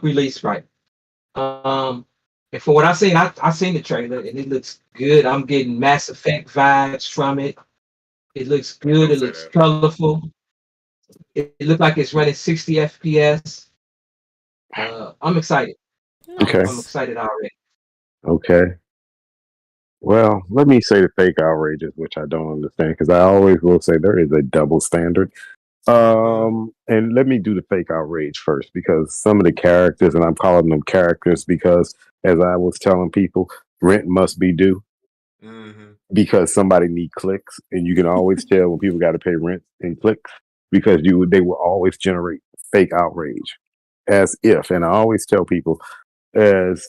release right. And for what I seen, I seen the trailer and it looks good. I'm getting Mass Effect vibes from it. It looks good. It looks colorful. It looks like it's running 60 FPS. I'm excited. Okay. I'm excited already. Okay. Well, let me say the fake outrages, which I don't understand because I always will say there is a double standard. And let me do the fake outrage first because some of the characters, and I'm calling them characters because, as I was telling people, rent must be due because somebody need clicks, and you can always tell when people got to pay rent and clicks because they will always generate fake outrage, as if. And I always tell people, as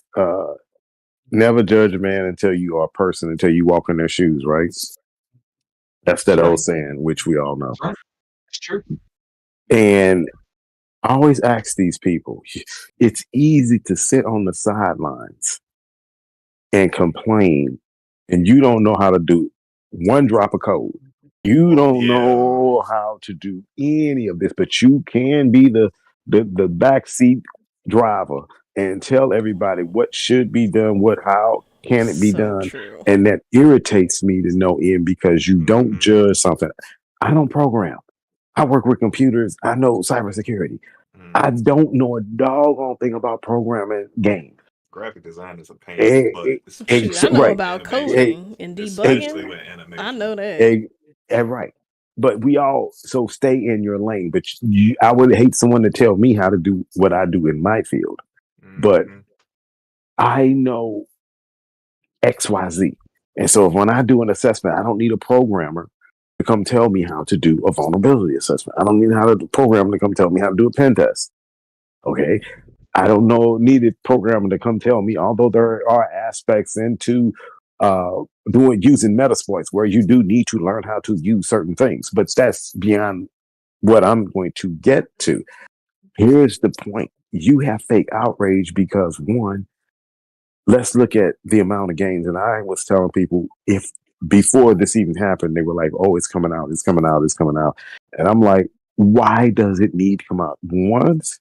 never judge a man until you are a person until you walk in their shoes, right? That's that old saying, which we all know. That's true. And I always ask these people, it's easy to sit on the sidelines and complain, and you don't know how to do one drop of code. You don't know how to do any of this, but you can be the backseat driver and tell everybody what should be done, how can it be done. True. And that irritates me to no end because you don't judge something. I don't program. I work with computers. I know cybersecurity. I don't know a doggone thing about programming games. Graphic design is a pain, but I know about coding and debugging. I know that. Right. But we all stay in your lane. But I would hate someone to tell me how to do what I do in my field. But I know XYZ. And so when I do an assessment, I don't need a programmer to come tell me how to do a vulnerability assessment. I don't need a programmer to come tell me how to do a pen test. Okay. I don't need a programmer to come tell me, although there are aspects into using Metasploits where you do need to learn how to use certain things, but that's beyond what I'm going to get to. Here's the point. You have fake outrage because one, let's look at the amount of games. And I was telling people if before this even happened, they were like, oh, it's coming out, it's coming out, it's coming out. And I'm like, why does it need to come out? Once,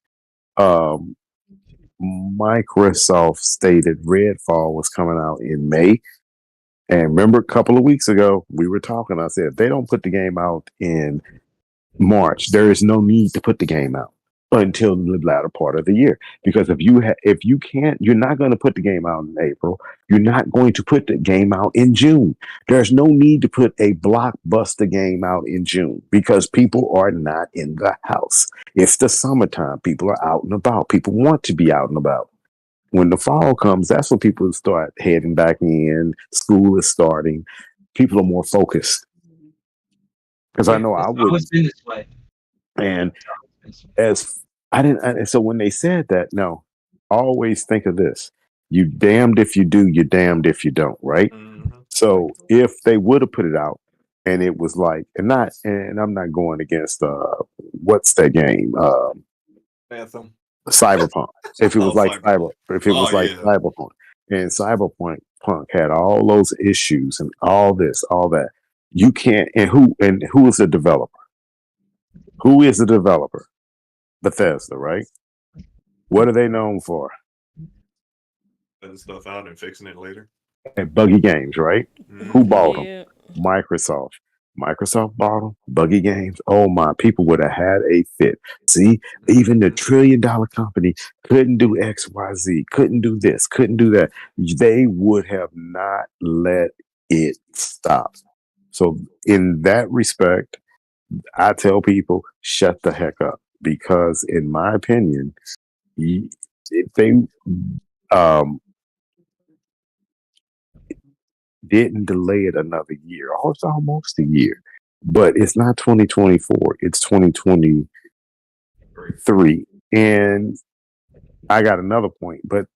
Microsoft stated Redfall was coming out in May. And remember, a couple of weeks ago, we were talking. I said, if they don't put the game out in March, there is no need to put the game out until the latter part of the year. Because if you can't, you're not going to put the game out in April. You're not going to put the game out in June. There's no need to put a blockbuster game out in June because people are not in the house. It's the summertime. People are out and about. People want to be out and about. When the fall comes, that's when people start heading back in. School is starting. People are more focused. Because I know I would. It's been this way. And so when they said that, no, always think of this. You damned if you do, you're damned if you don't, right? Mm-hmm. So if they would have put it out and it was like, and I'm not going against what's that game? Anthem. Cyberpunk. If it was like Cyberpunk. Cyberpunk. And Cyberpunk had all those issues and all this, all that. You can't, and who is the developer? Who is the developer? Bethesda, right? What are they known for? Putting stuff out and fixing it later. And buggy games, right? Mm-hmm. Who bought them? Microsoft. Microsoft bought them. Buggy games. Oh my, people would have had a fit. See, even the $1 trillion company couldn't do XYZ, couldn't do this, couldn't do that. They would have not let it stop. So in that respect, I tell people, shut the heck up. Because in my opinion, if they didn't delay it another year, it's almost a year, but it's not 2024, it's 2023. And I got another point, but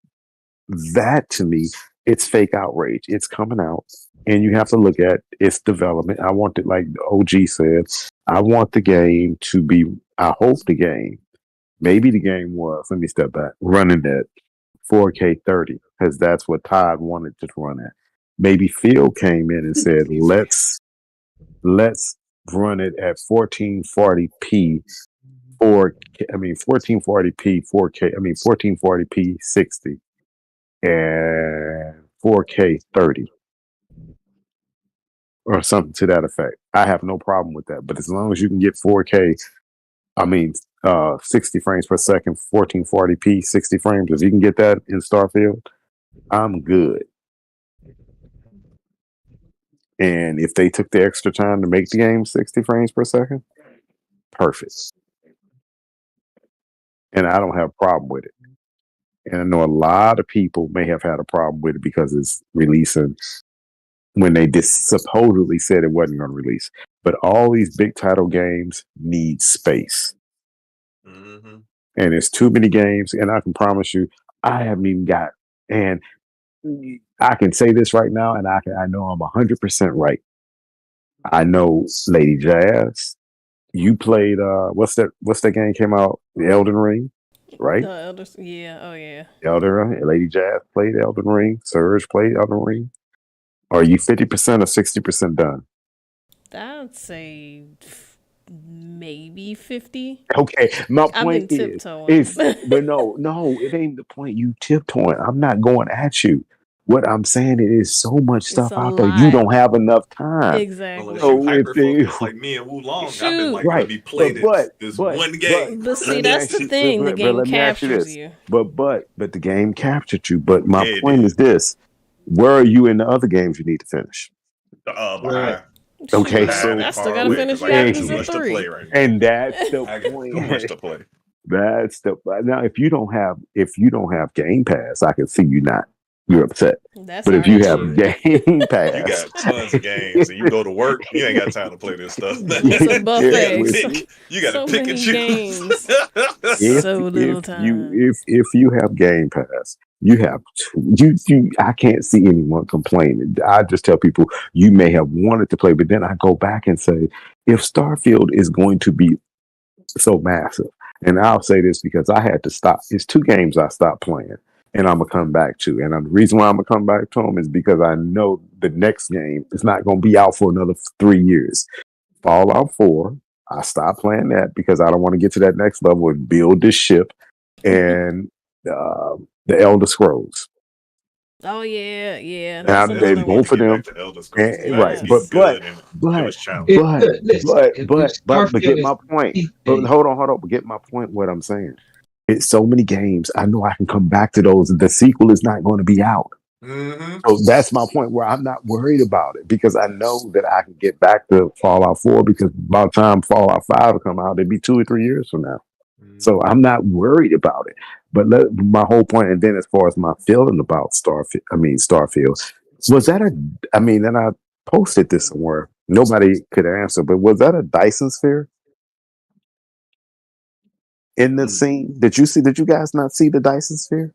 that to me, it's Fake Outrage. It's coming out, and you have to look at its development. I want it, like OG said, I want the game to be, I hope the game, maybe the game was, let me step back, running at 4K 30, because that's what Todd wanted to run at. Maybe Phil came in and said, let's run it at 1440p 1440p 4K, 1440p 60 and 4K 30 or something to that effect. I have no problem with that. But as long as you can get 4K, 60 frames per second, 1440p 60 frames, if you can get that in Starfield, I'm good. And if they took the extra time to make the game 60 frames per second, perfect. And I don't have a problem with it. And I know a lot of people may have had a problem with it because it's releasing when they supposedly said it wasn't going to release. But all these big title games need space. Mm-hmm. And it's too many games. And I can promise you, I haven't even got, and I can say this right now, and I know I'm 100% right. I know Lady Jazz, you played what's that game came out? The Elden Ring, right? Oh yeah. Elden Ring. Lady Jazz played Elden Ring. Surge played Elden Ring. Are you 50% or 60% done? I'd say maybe 50. Okay, my I've point been is, tiptoeing. but no, it ain't the point. You tiptoeing. I'm not going at you. What I'm saying is so much stuff a out there. You lot. don't have enough time. Exactly. Unless So you hyper if they- focus like me and Wu Long, I've Shoot. been like Right. gonna be playing But this one game. But see, let me that's ask the you- thing. The but game let me ask you captures this. you. But the game captured you. But my Yeah, it point did. is this: where are you in the other games you need to finish? Behind. Okay, Shoot, so I still gotta away, finish 'cause I got Yakuza too much to 3. play right now. And that's the I got point. too much to play. That's the now. If you don't have Game Pass, I can see you not. You're upset. That's But our if you have issue. Game Pass, You got tons of games, and you go to work, you ain't got time to play this stuff. It's a buffet. You got So to pick and many choose. games. if So little time. if you have Game Pass, you have you. I can't see anyone complaining. I just tell people you may have wanted to play, but then I go back and say, if Starfield is going to be so massive, and I'll say this because I had to stop. It's 2 games I stopped playing, and I'm gonna come back to. And the reason why I'm gonna come back to them is because I know the next game is not gonna be out for another 3 years. Fallout 4. I stopped playing that because I don't want to get to that next level and build this ship. And the Elder Scrolls. Oh yeah, yeah. Now That's That's they another we need one. both to of get them, back to Elder Scrolls. The right? levels Yes. getting good and it was challenging. Look, listen, if But get Starfield is my point. peak But game, hold on. But get my point. What I'm saying. It's so many games. I know I can come back to those. The sequel is not going to be out. Mm-hmm. So that's my point where I'm not worried about it because I know that I can get back to Fallout 4 because by the time Fallout 5 will come out, it'd be 2 or 3 years from now. So I'm not worried about it. But my whole point, and then as far as my feeling about Starfield, was that and I posted this somewhere. Nobody could answer, but was that a Dyson sphere in the scene? Did you guys not see the Dyson sphere?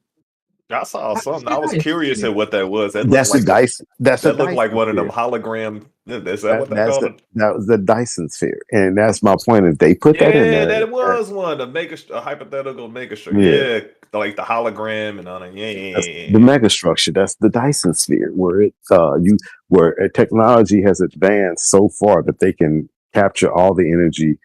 I saw I something. said I was I curious at what that was. That looked That's the like Dyson. That's a that looked like Dyson one of them sphere. hologram. Is that what they That's call it? that was the Dyson sphere, and that's my point. If they put that in Yeah, there, that was one. A hypothetical mega structure. yeah, Yeah, like the hologram and all that. Yeah, yeah, that's yeah, the yeah. mega structure. That's the Dyson sphere, where technology has advanced so far that they can capture all the energy,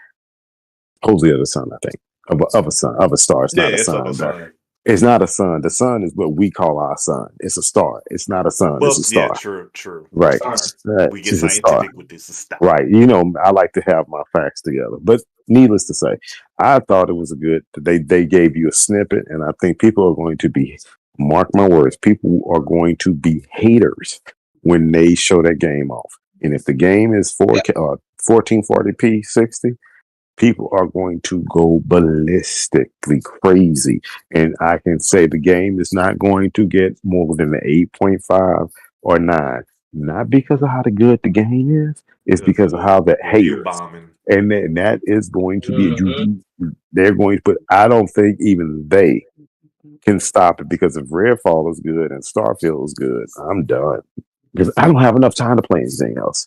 supposedly of the sun. I think of a star. It's Yeah, not a it's of a sun. sun. It's not a sun. The sun is what we call our sun. It's a star. It's not a sun. It's Well, a yeah, star. true. Right. Star. We get It's a star. scientific with this stuff. Right. I like to have my facts together. But needless to say, I thought it was a good. They gave you a snippet, and I think people are going to be, mark my words, people are going to be haters when they show that game off. And if the game is 4K or 1440p 60, people are going to go ballistically crazy. And I can say the game is not going to get more than an 8.5 or 9. Not because of how good the game is, it's because of how the review haters. bombing. And then that is going to be Mhm. they're going to put, I don't think even they can stop it because if Redfall is good and Starfield is good, I'm done. Because I don't have enough time to play anything else.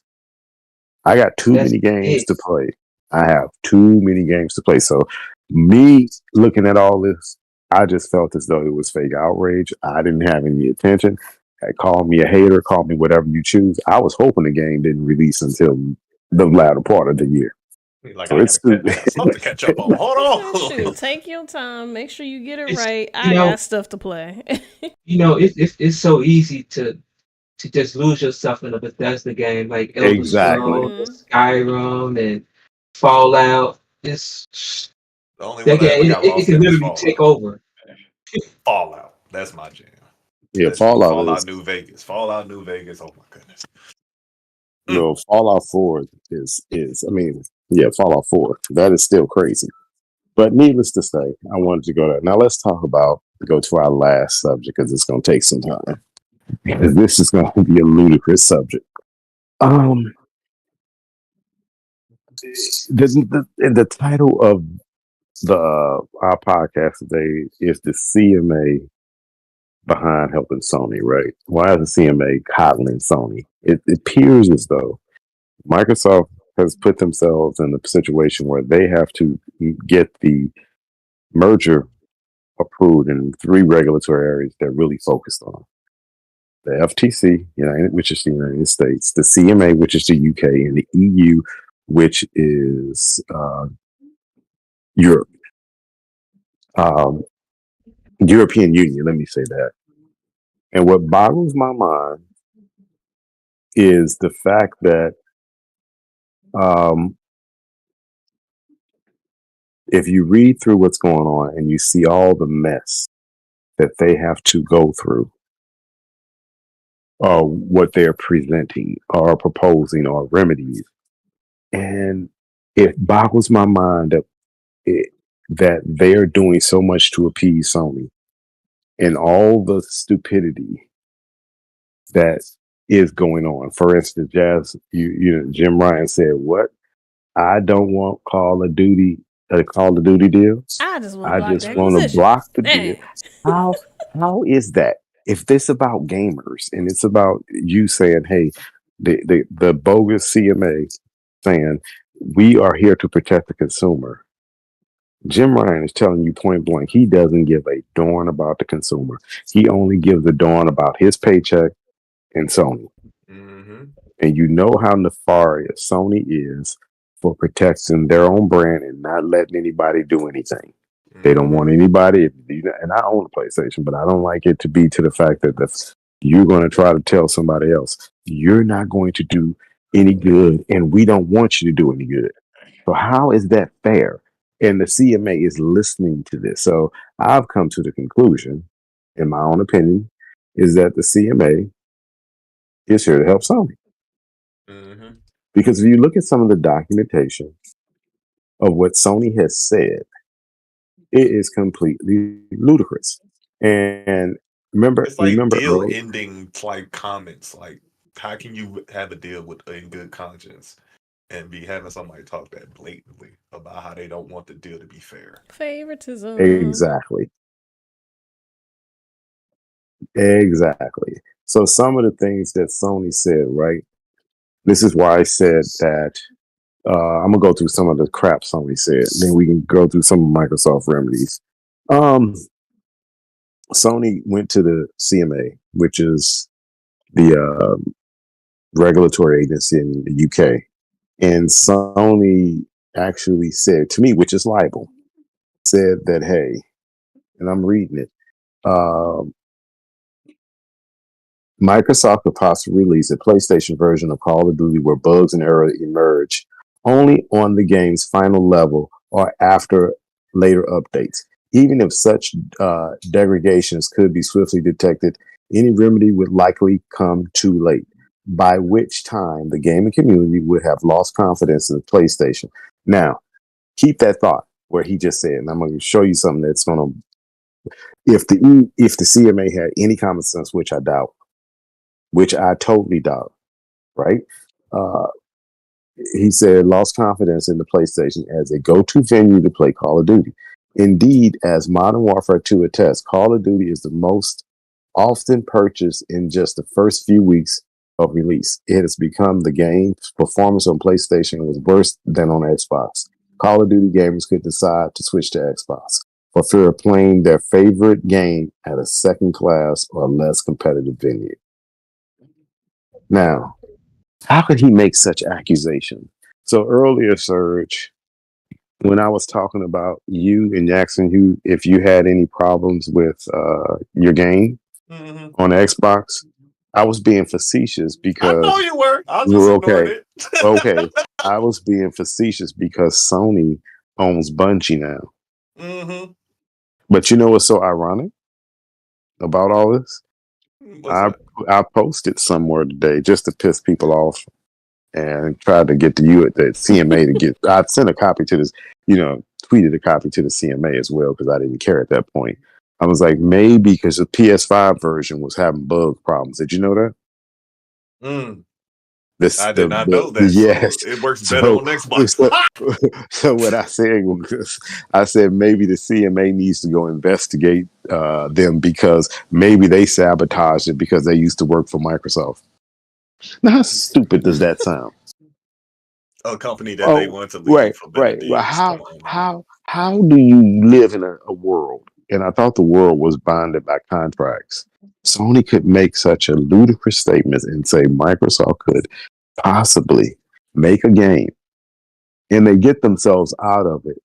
I got too That's many games it. to play. I have too many games to play. So me looking at all this, I just felt as though it was fake outrage. I didn't have any attention. Call me a hater, call me whatever you choose. I was hoping the game didn't release until the latter part of the year. Like So I it's got stuff to catch up on. Hold Shoot, on. take your time. Make sure you get it It's right. you I know got stuff to play. it's so easy to just lose yourself in a Bethesda game like Elder exactly. Scrolls, Skyrim, and Fallout. It's The only that one I game. ever got It lost can in was literally take Fallout. over. Fallout. That's my jam. Yeah, Let's do Fallout is New Vegas. Fallout New Vegas. Oh my goodness. Fallout 4 Fallout 4. That is still crazy. But needless to say, I wanted to go there. Now let's go to our last subject because it's going to take some time. Because this is going to be a ludicrous subject. The title of our podcast today is the CMA behind helping Sony, right? Why is the CMA coddling Sony? It appears as though Microsoft has put themselves in a situation where they have to get the merger approved in 3 regulatory areas they're really focused on. The FTC, which is the United States, the CMA, which is the UK, and the EU, which is Europe. European Union, let me say that. And what boggles my mind is the fact that if you read through what's going on and you see all the mess that they have to go through, what they're presenting or proposing or remedies, and it boggles my mind that they're doing so much to appease Sony and all the stupidity that is going on. For instance, Jim Ryan said, "What? I don't want Call of Duty deal. I just want to I block just the want to acquisition. block the deal." How is that? If this about gamers and it's about you saying, "Hey, the bogus CMA saying we are here to protect the consumer." Jim Ryan is telling you point blank, he doesn't give a darn about the consumer. He only gives a darn about his paycheck and Sony. Mm-hmm. And you know how nefarious Sony is for protecting their own brand and not letting anybody do anything. They don't want anybody, and I own a PlayStation, but I don't like it to be to the fact that you're going to try to tell somebody else you're not going to do any good, and we don't want you to do any good. So how is that fair? And the CMA is listening to this. So I've come to the conclusion, in my own opinion, is that the CMA is here to help Sony. Mm-hmm. Because if you look at some of the documentation of what Sony has said, it is completely ludicrous. And It's like remember deal early, ending like comments. Like, how can you have a deal with in good conscience and be having somebody talk that blatantly about how they don't want the deal to be fair? Favoritism. exactly. Exactly. So some of the things that Sony said, right? This is why I said that I'm gonna go through some of the crap Sony said. Then we can go through some of Microsoft remedies. Um, Sony went to the CMA, which is the regulatory agency in the UK, and Sony actually said to me, which is libel, said that, hey, and I'm reading it. Microsoft could possibly release a PlayStation version of Call of Duty where bugs and errors emerge only on the game's final level or after later updates. Even if such degradations could be swiftly detected, any remedy would likely come too late, by which time the gaming community would have lost confidence in the PlayStation. Now, keep that thought where he just said, and I'm going to show you something that's going to, if the CMA had any common sense, which I doubt, which I totally doubt, right? He said, lost confidence in the PlayStation as a go-to venue to play Call of Duty. Indeed, as Modern Warfare 2 attests, Call of Duty is the most often purchased in just the first few weeks of release. It has become the game's performance on PlayStation was worse than on Xbox. Call of Duty gamers could decide to switch to Xbox for fear of playing their favorite game at a second-class or less competitive venue. Now, how could he make such accusation? So earlier, Serge, when I was talking about you and Jackson, if you had any problems with your game on Xbox, I was being facetious because I know you were. I was just ignoring okay. it. Okay, I was being facetious because Sony owns Bungie now. Mm-hmm. But you know what's so ironic about all this? I posted somewhere today just to piss people off and tried to get you at the CMA to get. I sent a copy to this, tweeted a copy to the CMA as well because I didn't care at that point. I was like, maybe because the PS5 version was having bug problems. Did you know that? I did not know that. Yes, so it works better on Xbox. So what I said was, I said maybe the CMA needs to go investigate them because maybe they sabotaged it because they used to work for Microsoft. Now, how stupid does that sound? A company that they want to leave for better deals. Well, how do you live in a world? And I thought the world was bonded by contracts. Sony could make such a ludicrous statement and say Microsoft could possibly make a game, and they get themselves out of it,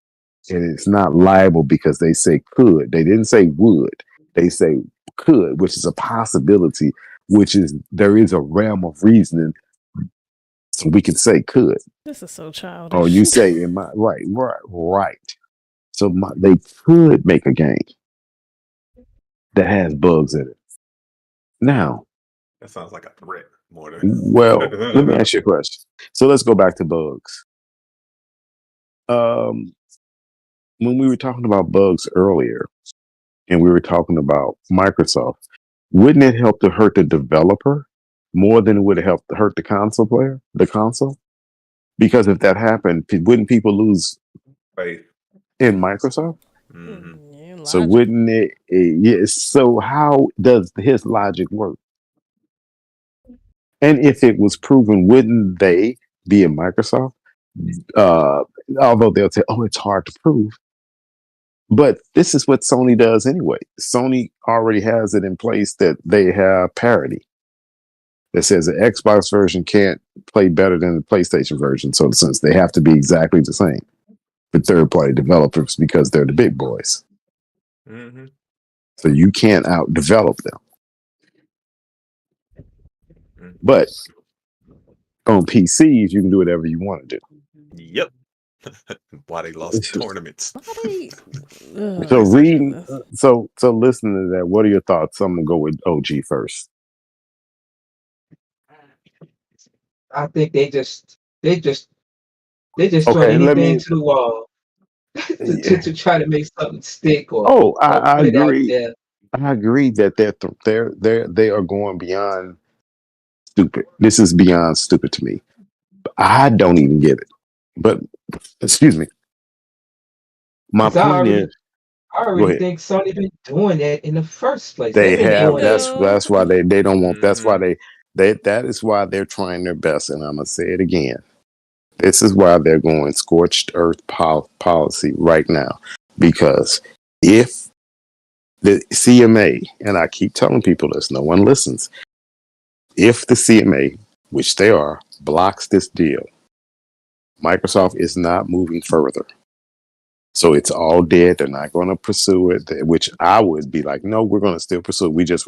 and it's not liable because they say could. They didn't say would. They say could, which is a possibility. Which is there is a realm of reasoning. So we can say could. This is so childish. Or you say, "Am I right?" So they could make a game that has bugs in it. Now, that sounds like a threat more than. Well, let me ask you a question. So let's go back to bugs. When we were talking about bugs earlier, and we were talking about Microsoft, wouldn't it help to hurt the developer more than it would help to hurt the console player, the console? Because if that happened, wouldn't people lose faith in Microsoft? Mm-hmm. So wouldn't it? Yes. So how does his logic work? And if it was proven, wouldn't they be in Microsoft? Although they'll say, "Oh, it's hard to prove." But this is what Sony does anyway. Sony already has it in place that they have parity. That says the Xbox version can't play better than the PlayStation version. So since they have to be exactly the same. with third-party developers because they're the big boys. Mm-hmm. So you can't out-develop them. Mm. But on PCs, you can do whatever you want to do. Yep. Why they lost tournaments. So reading, so listening to that, what are your thoughts? I'm gonna go with OG first. I think they just throw Okay, let anything me. to the wall to try to make something stick or Oh, I put it out agree. there. I agree that they are going beyond stupid. This is beyond stupid to me. I don't even get it. But excuse me. My 'Cause point is, I go already ahead. think Sony been doing that in the first place. They They've been have. doing that. That's why they don't want. That's why Mhm. that is why they're trying their best. And I'm gonna say it again. This is why they're going scorched earth policy right now. Because if the CMA, and I keep telling people this, no one listens. If the CMA, which they are, blocks this deal, Microsoft is not moving further. So it's all dead. They're not going to pursue it, which I would be like, no, we're going to still pursue it. We just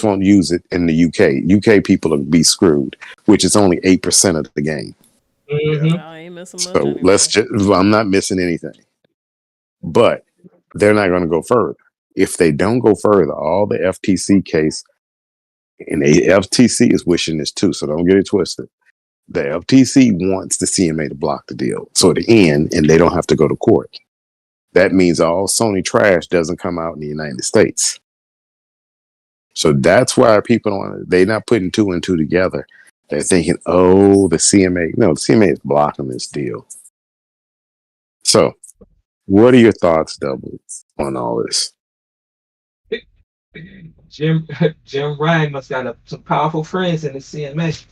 won't use it in the UK. UK people will be screwed, which is only 8% of the game. Mm-hmm. I ain't missing much So anyway. I'm not missing anything. But they're not going to go further. If they don't go further, all the FTC case, and the FTC is wishing this too, so don't get it twisted. The FTC wants the CMA to block the deal so it end and they don't have to go to court. That means all Sony trash doesn't come out in the United States. So that's why they're not putting two and two together. They're thinking, oh, the CMA. No, the CMA is blocking this deal. So what are your thoughts, Double, on all this? Jim Ryan must got some powerful friends in the CMA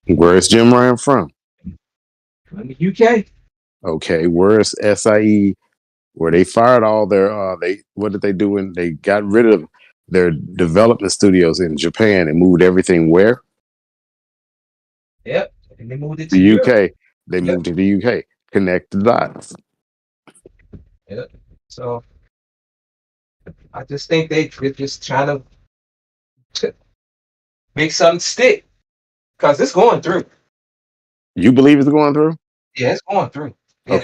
Where's Jim Ryan from? from the UK. Okay, where's SIE? Where they fired all their what did they do when they got rid of their development studios in Japan and moved everything where? Yep, and they moved it to The Europe. UK. They Yep. moved to the UK. Connect the dots. Yep. So I just think they're just trying to make something stick because it's going through. You believe it's going through? Yeah, it's going through. Yeah.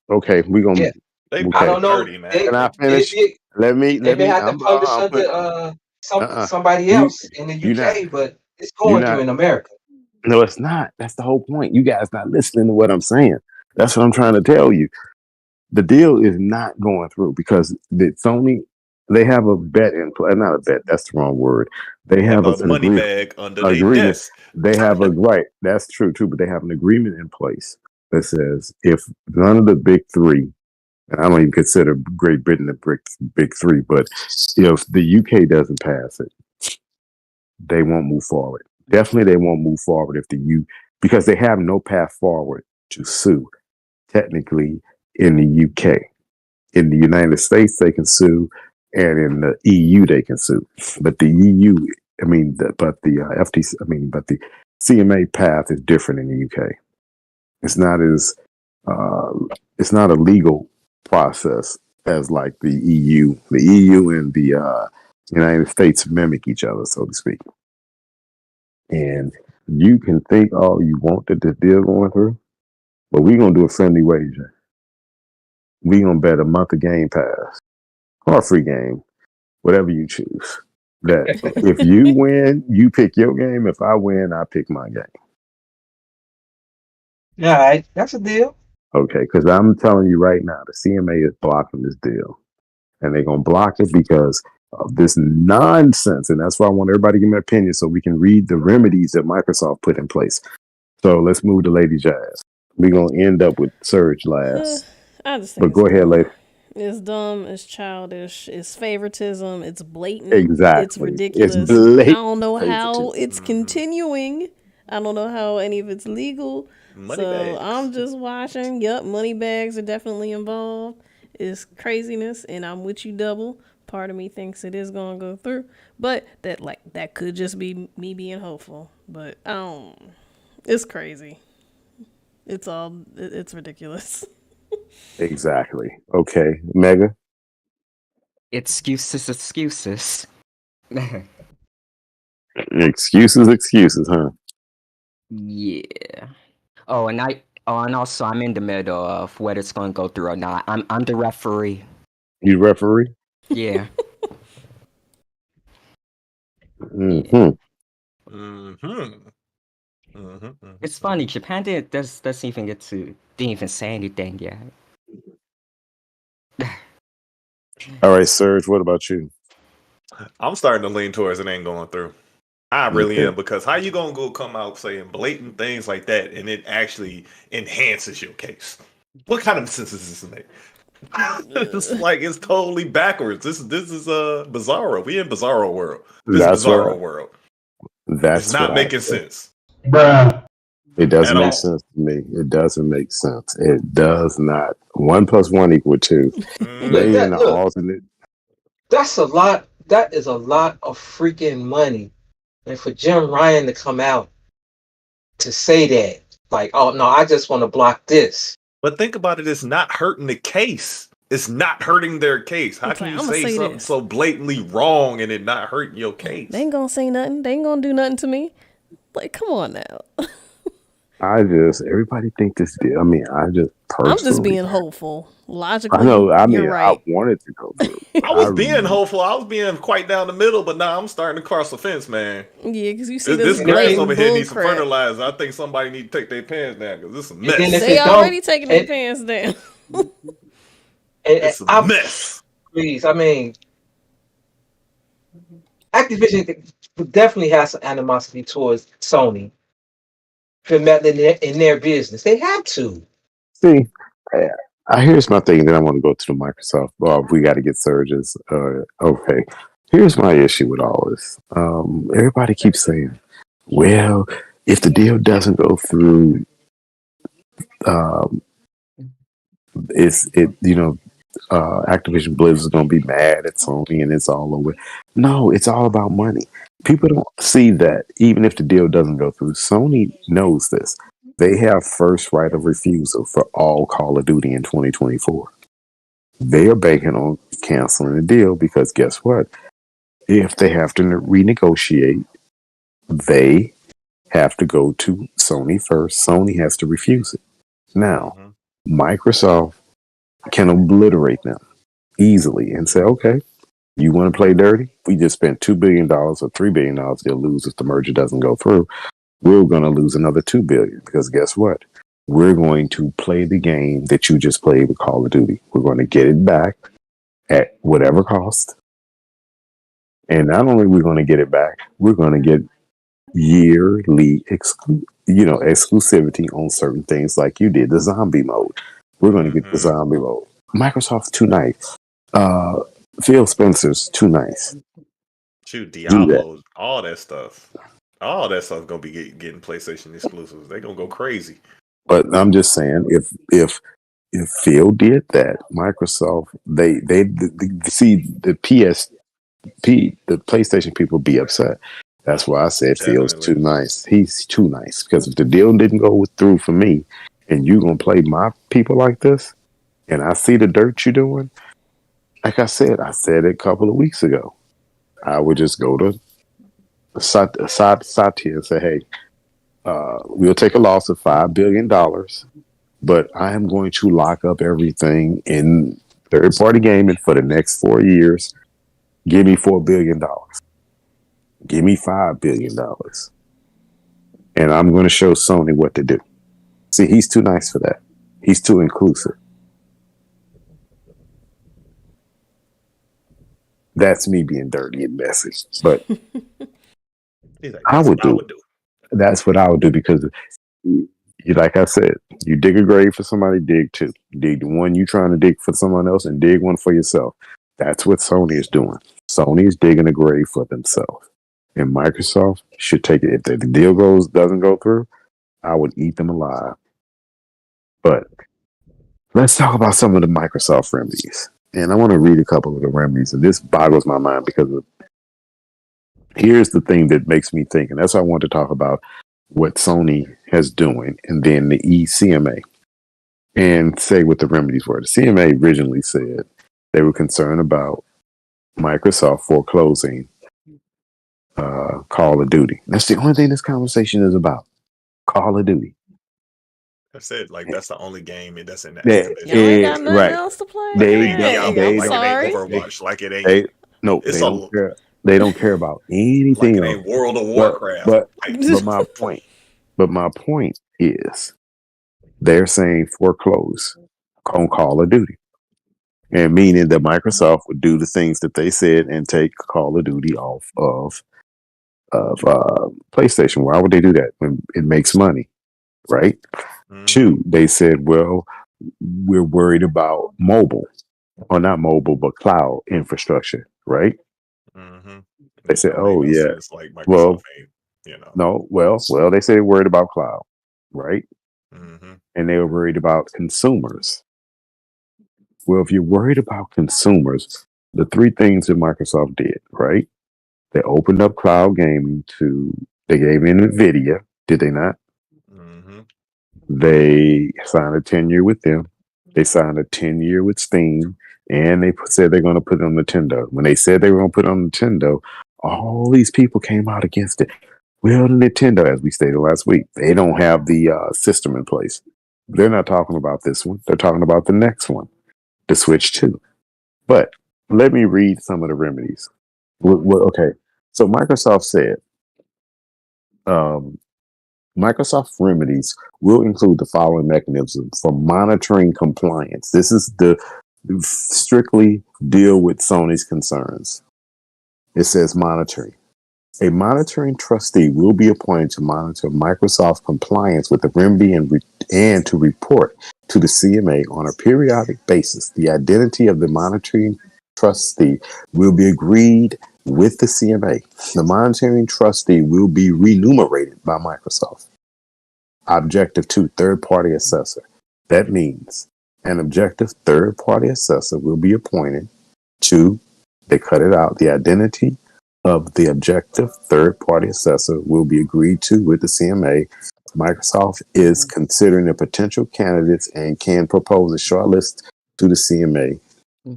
Okay, we gonna. Yeah. They Okay. I don't know. dirty, man. Can I finish? Let me. They may have to I'm publish I'll put. under somebody You else in the you not. UK, but it's You going through not. in America. No, it's not. That's the whole point. You guys not listening to what I'm saying. That's what I'm trying to tell you. The deal is not going through because the Sony, they have a bet in place. Not a bet. That's the wrong word. They have a money agreement. bag under their Agreement. desk. They have a right. That's true too. But they have an agreement in place that says if none of the big three, and I don't even consider Great Britain the big three, but if the UK doesn't pass it, they won't move forward. Definitely, they won't move forward if because they have no path forward to sue. Technically, in the UK, in the United States, they can sue, and in the EU, they can sue. But the EU, but the FTC, but the CMA path is different in the UK. It's not it's not a legal process as like the EU. The EU and the United States mimic each other, so to speak. And you can think all you want that this deal going through, but we're gonna do a friendly wager. We're gonna bet a month of Game Pass or a free game, whatever you choose. That if you win, you pick your game. If I win, I pick my game. All right, that's a deal. Okay, because I'm telling you right now, the CMA is blocking this deal. And they're going to block it because of this nonsense. And that's why I want everybody to give me an opinion so we can read the remedies that Microsoft put in place. So let's move to Lady Jazz. We're going to end up with Surge last. I just think But go ahead, Lady. It's dumb, it's childish, it's favoritism, it's blatant, Exactly. it's ridiculous. It's blatant I don't know how favoritism. it's continuing. I don't know how any of it's legal. Money so bags. I'm just watching. Yup, money bags are definitely involved. It's craziness, and I'm with you, Double. Part of me thinks it is gonna go through, but that could just be me being hopeful. But it's crazy. It's ridiculous. Exactly. Okay, Mega. Excuses. Excuses, huh? Yeah. And also I'm in the middle of whether it's gonna go through or not. I'm the referee. You referee? Yeah. Mm-hmm. Mm-hmm. Mm-hmm. It's funny, Japan doesn't even didn't even say anything yet. All right, Serge. What about you? I'm starting to lean towards it ain't going through. I really Okay. am, because how you gonna go come out saying blatant things like that and it actually enhances your case? What kind of sense does this make? It's like it's totally backwards. This is Bizarro. We in Bizarro world. This is That's what Bizarro world. It's that's what not I making said. sense It doesn't at make all. sense to me. It doesn't make sense. It does not. 1+1 = 2. Look, They in Mhm. the look, alternate. that's a lot. That is a lot of freaking money. And for Jim Ryan to come out to say that, like, oh no, I just want to block this. But think about it, it's not hurting the case. It's not hurting their case. How It's can like, you I'ma say say something this. so blatantly wrong and it not hurting your case? They ain't gonna say nothing. They ain't gonna do nothing to me. Like, come on now. Everybody think this deal. I mean, I just I'm just personally. being hopeful. I Logically, know. I you're mean, I right. want it to go through. I was being hopeful. I was being quite down the middle, but now I'm starting to cross the fence, man. Yeah, because you see This this And if grass it, over blatant here bull needs some crap. fertilizer. I think somebody need to take their pants down because this is a and then if mess. They it don't, already taking their and, pants down. and It's a I mess. please, I mean, Activision definitely has some animosity towards Sony for meddling in their business. They have to. See, here's my thing. Then I want to go to the Microsoft. Well, we got to get surges. Okay. Here's my issue with all this. Everybody keeps saying, "Well, if the deal doesn't go through, um, it's it. Activision Blizzard is going to be mad at Sony, and it's all over." No, it's all about money. People don't see that even if the deal doesn't go through, Sony knows this. They have first right of refusal for all Call of Duty in 2024. They are banking on canceling the deal because guess what? If they have to renegotiate, they have to go to Sony first. Sony has to refuse it. Now, Mm-hmm. Microsoft can obliterate them easily and say, okay, you want to play dirty? We just spent $2 billion or $3 billion they'll lose if the merger doesn't go through. We're going to lose another $2 billion because guess what? We're going to play the game that you just played with Call of Duty. We're going to get it back at whatever cost. And not only are we going to get it back, we're going to get yearly exclusivity on certain things like you did, the zombie mode. We're going to get the Mm-hmm. zombie mode. Microsoft's too nice. Phil Spencer's too nice. Shoot, Do that. Diablo, all that stuff. All that stuff gonna be getting PlayStation exclusives. They're gonna go crazy. But I'm just saying, if Phil did that, Microsoft, they see the the PlayStation people be upset. That's why I said Phil's Definitely. too nice. He's too nice because if the deal didn't go through for me, and you gonna play my people like this, and I see the dirt you're doing, like I said it a couple of weeks ago. I would just go to Satya and say, hey, we'll take a loss of $5 billion, but I am going to lock up everything in third party gaming for the next 4 years. Give me $4 billion. Give me $5 billion. And I'm going to show Sony what to do. See, he's too nice for that. He's too inclusive. That's me being dirty and messy. But He's like, I that's would what I do would it. do. That's what I would do because, like I said, you dig a grave for somebody, dig two. Dig the one you trying to dig for someone else and dig one for yourself. That's what Sony is doing. Sony is digging a grave for themselves. And Microsoft should take it. If the deal doesn't go through, I would eat them alive. But let's talk about some of the Microsoft remedies. And I want to read a couple of the remedies. And this boggles my mind because here's the thing that makes me think. And that's why I want to talk about what Sony has doing and then the eCMA. and say what the remedies were. The CMA originally said they were concerned about Microsoft foreclosing Call of Duty. That's the only thing this conversation is about. Call of Duty. That's it. Like that's the only game it doesn't Yeah, activate. Y'all ain't got nothing right. else to play. Like it They ain't don't. Dang, Diablo. I'm They Like it don't. ain't sorry. Overwatch. Like it ain't. They no. It's They a don't care. They don't care about anything like it else. ain't World of But Warcraft. but Like, but my point. But my point is, they're saying foreclose on Call of Duty, and meaning that Microsoft would do the things that they said and take Call of Duty off of PlayStation. Why would they do that when it makes money, right? mhm, Two, they said, well, we're worried about mobile, or not mobile, but cloud infrastructure, right? mhm. They said, Don't make oh no yeah, sense. Like Microsoft well, ain't. You know. no, well, they said they're worried about cloud, right? Mm-hmm. And they were worried about consumers. Well, if you're worried about consumers, the three things that Microsoft did, right? They opened up cloud gaming they gave in NVIDIA, did they not? Mm-hmm. They signed a 10-year with them. They signed a 10-year with Steam, and they said they're going to put it on Nintendo. When they said they were going to put it on Nintendo, all these people came out against it. Well, Nintendo, as we stated last week, they don't have the system in place. They're not talking about this one. They're talking about the next one, the Switch 2. But let me read some of the remedies. Okay, so Microsoft said, Microsoft remedies will include the following mechanisms for monitoring compliance. This is the strictly deal with Sony's concerns. It says monitoring. A monitoring trustee will be appointed to monitor Microsoft compliance with the remedy and to report to the CMA on a periodic basis. The identity of the monitoring trustee will be agreed with the CMA. The monitoring trustee will be remunerated by Microsoft. Objective 2, third-party assessor. That means an objective third-party assessor will be appointed to, they cut it out, the identity of the objective third-party assessor will be agreed to with the CMA. Microsoft is considering the potential candidates and can propose a shortlist to the CMA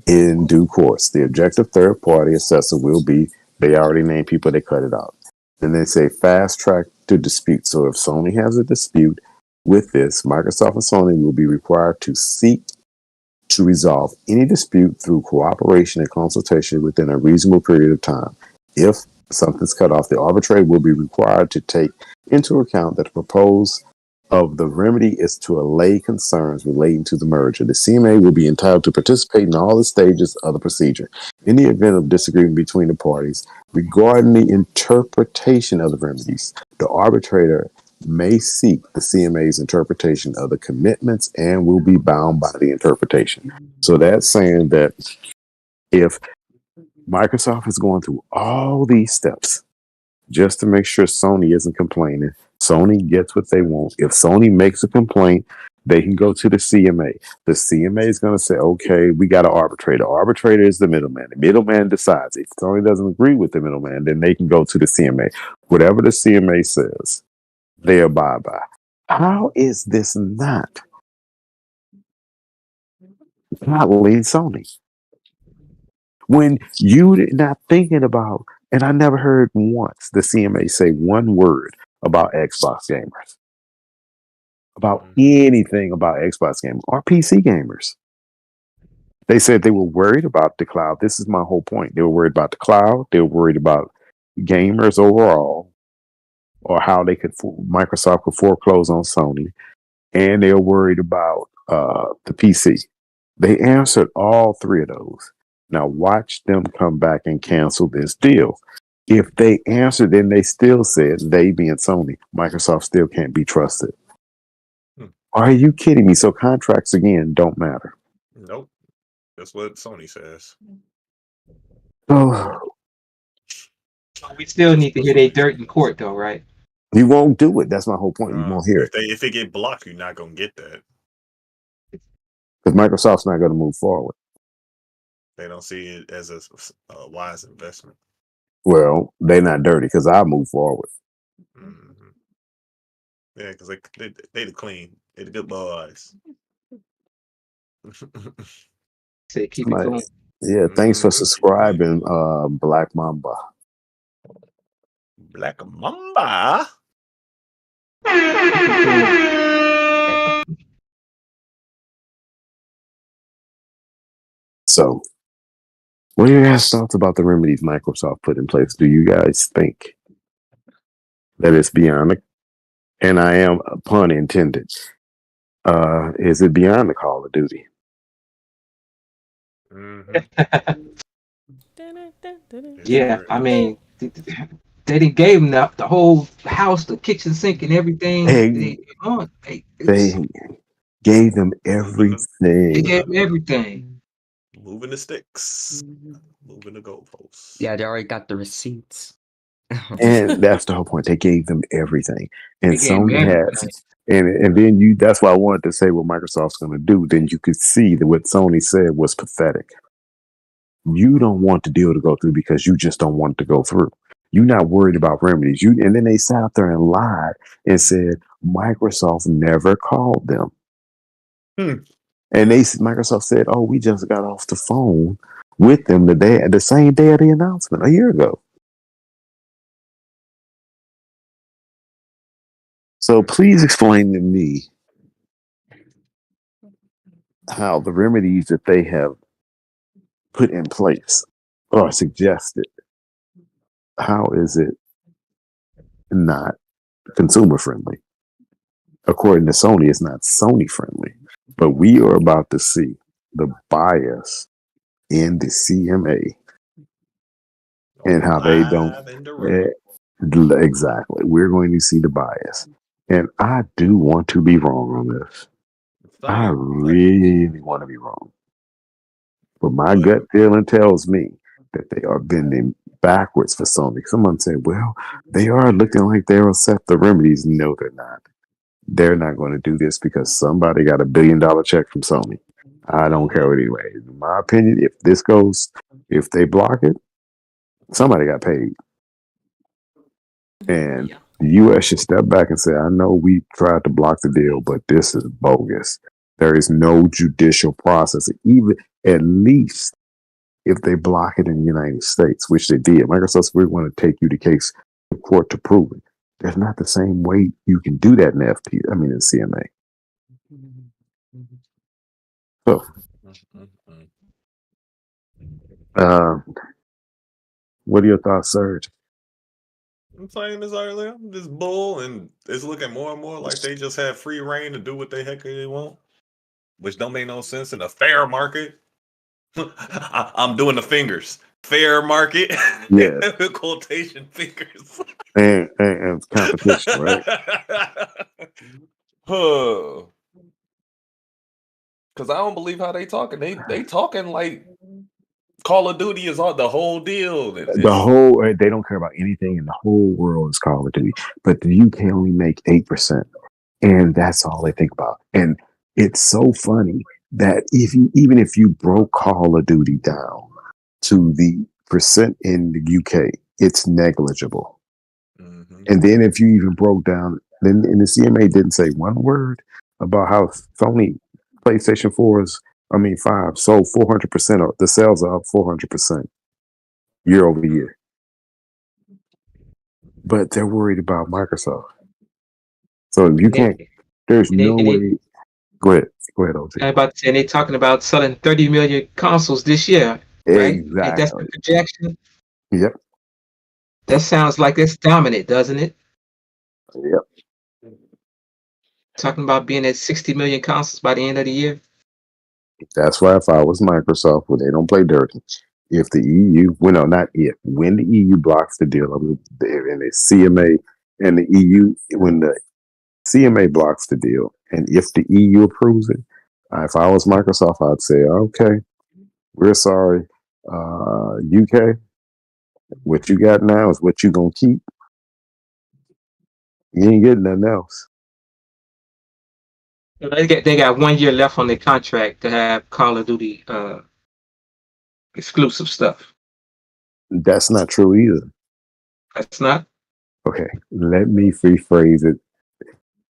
in due course. The objective third-party assessor will be, they already named people, they cut it out. Then they say fast track to dispute. So if Sony has a dispute with this, Microsoft and Sony will be required to seek to resolve any dispute through cooperation and consultation within a reasonable period of time. If something's cut off, the arbitrator will be required to take into account that the proposed of the remedy is to allay concerns relating to the merger. The CMA will be entitled to participate in all the stages of the procedure. In the event of disagreement between the parties regarding the interpretation of the remedies, the arbitrator may seek the CMA's interpretation of the commitments and will be bound by the interpretation. So that's saying that if Microsoft is going through all these steps just to make sure Sony isn't complaining, Sony gets what they want. If Sony makes a complaint, they can go to the CMA. The CMA is going to say, okay, we got an arbitrator. Arbitrator is the middleman. The middleman decides. If Sony doesn't agree with the middleman, then they can go to the CMA. Whatever the CMA says, they abide by. How is this not lead Sony? When you're not thinking about, and I never heard once the CMA say one word about Xbox gamers, about anything about Xbox gamers or PC gamers. They said they were worried about the cloud. This is my whole point. They were worried about the cloud. They were worried about gamers overall, or how they could Microsoft could foreclose on Sony, and they were worried about the PC. They answered all three of those. Now watch them come back and cancel this deal. If they answered, then they still said, they being Sony, Microsoft still can't be trusted. Are you kidding me? So contracts again don't matter. Nope. That's what Sony says. Oh, So we still need to hear their dirt in court, though, right? you won't do it. That's my whole point. You won't hear it If it get blocked, you're not gonna get that. because Microsoft's not going to move forward. They don't see it as a wise investment. Well, they're not dirty because I move forward. Mm-hmm. Yeah, because they the clean. They the good boys. Say keep it going. Yeah, thanks for Keep it going. subscribing, Black Mamba. Black Mamba. So, what are your guys' thoughts about the remedies Microsoft put in place? Do you guys think that it's beyond the, and I am, pun intended, is it beyond the Call of Duty? Yeah, I mean, they didn't gave them the whole house, the kitchen sink, and everything. They Gave them they everything. gave them everything. Moving the sticks. Moving the goalposts. Yeah, they already got the receipts. And that's the whole point. They gave them everything. And They gave them Sony everything. has, and then that's why I wanted to say what Microsoft's going to do. Then you could see that what Sony said was pathetic. You don't want the deal to go through because you just don't want it to go through. You're not worried about remedies. And then they sat out there and lied and said Microsoft never called them. And Microsoft said, "Oh, we just got off the phone with them the same day of the announcement a year ago." So please explain to me how the remedies that they have put in place or suggested, how is it not consumer friendly? According to Sony, it's not Sony friendly. But we are about to see the bias in the CMA and how they don't. Exactly. We're going to see the bias. And I do want to be wrong on this. I really want to be wrong. But my gut feeling tells me that they are bending backwards for Sony. Someone said, well, they are looking like they will set the remedies. No, they're not. They're not going to do this because somebody got $1 billion check from Sony. I don't care anyway. In my opinion, if they block it, somebody got paid. And the U.S. should step back and say, I know we tried to block the deal, but this is bogus. There is no judicial process. Even at least if they block it in the United States, which they did. Microsoft, we want to take you to case to court to prove it. There's not the same way you can do that in in CMA. So, what are your thoughts, Serge? I'm saying this earlier. This bull, and it's looking more and more like they just have free reign to do what the heck they want, which don't make no sense in a fair market. I'm doing the fingers. Fair market. Yeah. Quotation fingers. And competition, right? Because I don't believe how they talking. They talking like Call of Duty is all the whole deal. They don't care about anything in the whole world is Call of Duty. But the UK only make 8%. And that's all they think about. And it's so funny that even if you broke Call of Duty down to the percent in the UK, it's negligible. Mm-hmm. And then if you even broke down, then the CMA didn't say one word about how Sony PlayStation 5 sold 400%. The sales are up 400% year over year. But they're worried about Microsoft. So you can't. There's no way. Go ahead, OG. I'm about to say they're talking about selling 30 million consoles this year, right? Exactly. And that's the projection. Yep. That sounds like it's dominant, doesn't it? Yep. Talking about being at 60 million consoles by the end of the year. That's why if I was Microsoft, they don't play dirty. If the EU, when the EU blocks the deal, and the CMA and the EU, when the CMA blocks the deal, and if the EU approves it, if I was Microsoft, I'd say, okay, we're sorry, UK, what you got now is what you're going to keep. You ain't getting nothing else. They got 1 year left on their contract to have Call of Duty exclusive stuff. That's not true either. That's not? Okay, let me rephrase it.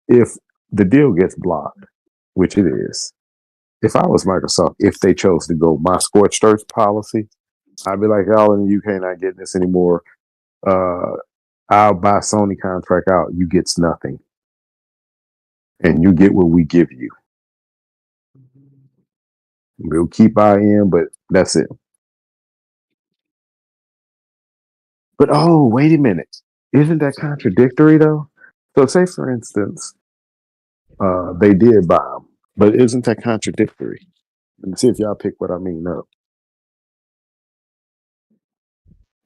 If the deal gets blocked, which it is, if I was Microsoft, if they chose to go my scorched earth policy, I'd be like, y'all in the UK not getting this anymore. I'll buy Sony contract out. You gets nothing, and you get what we give you. We'll keep IM, but that's it. But oh, wait a minute. Isn't that contradictory though? So say for instance, they did buy them, but isn't that contradictory? Let me see if y'all pick what I mean up.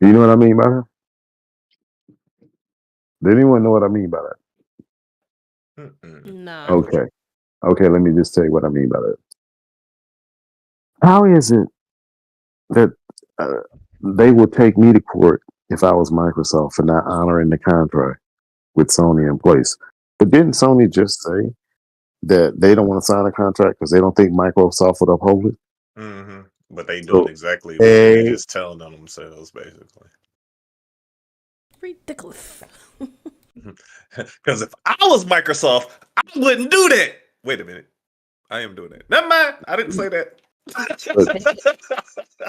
You know what I mean by that? Does anyone know what I mean by that? Nah. Okay. Okay, let me just tell you what I mean by that. How is it that they will take me to court if I was Microsoft for not honoring the contract with Sony in place? But didn't Sony just say that they don't want to sign a contract because they don't think Microsoft would uphold it? Mm-hmm. But they doing exactly what they they're just telling on themselves, basically. Ridiculous. Because if I was Microsoft, I wouldn't do that. Wait a minute. I am doing that. Never mind. I didn't say that.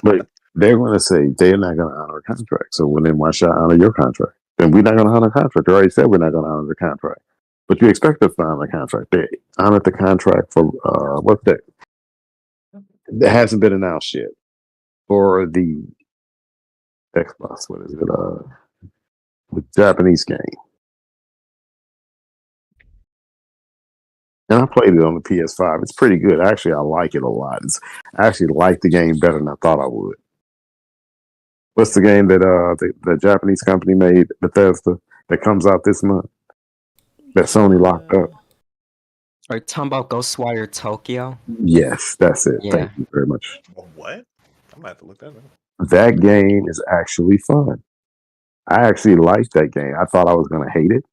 But they're going to say they're not going to honor a contract. So then why should I honor your contract? Then we're not going to honor a contract. They already said we're not going to honor the contract. But you expect us to honor the contract. They honored the contract for, what's that? That hasn't been announced yet. For the Xbox, what is it? The Japanese game. And I played it on the PS5. It's pretty good. Actually, I like it a lot. I actually like the game better than I thought I would. What's the game that the Japanese company made, Bethesda, that comes out this month? That Sony locked up? Are you talking about Ghostwire Tokyo? Yes, that's it. Yeah. Thank you very much. What? I'm going to have to look that up. That game is actually fun. I actually liked that game. I thought I was going to hate it.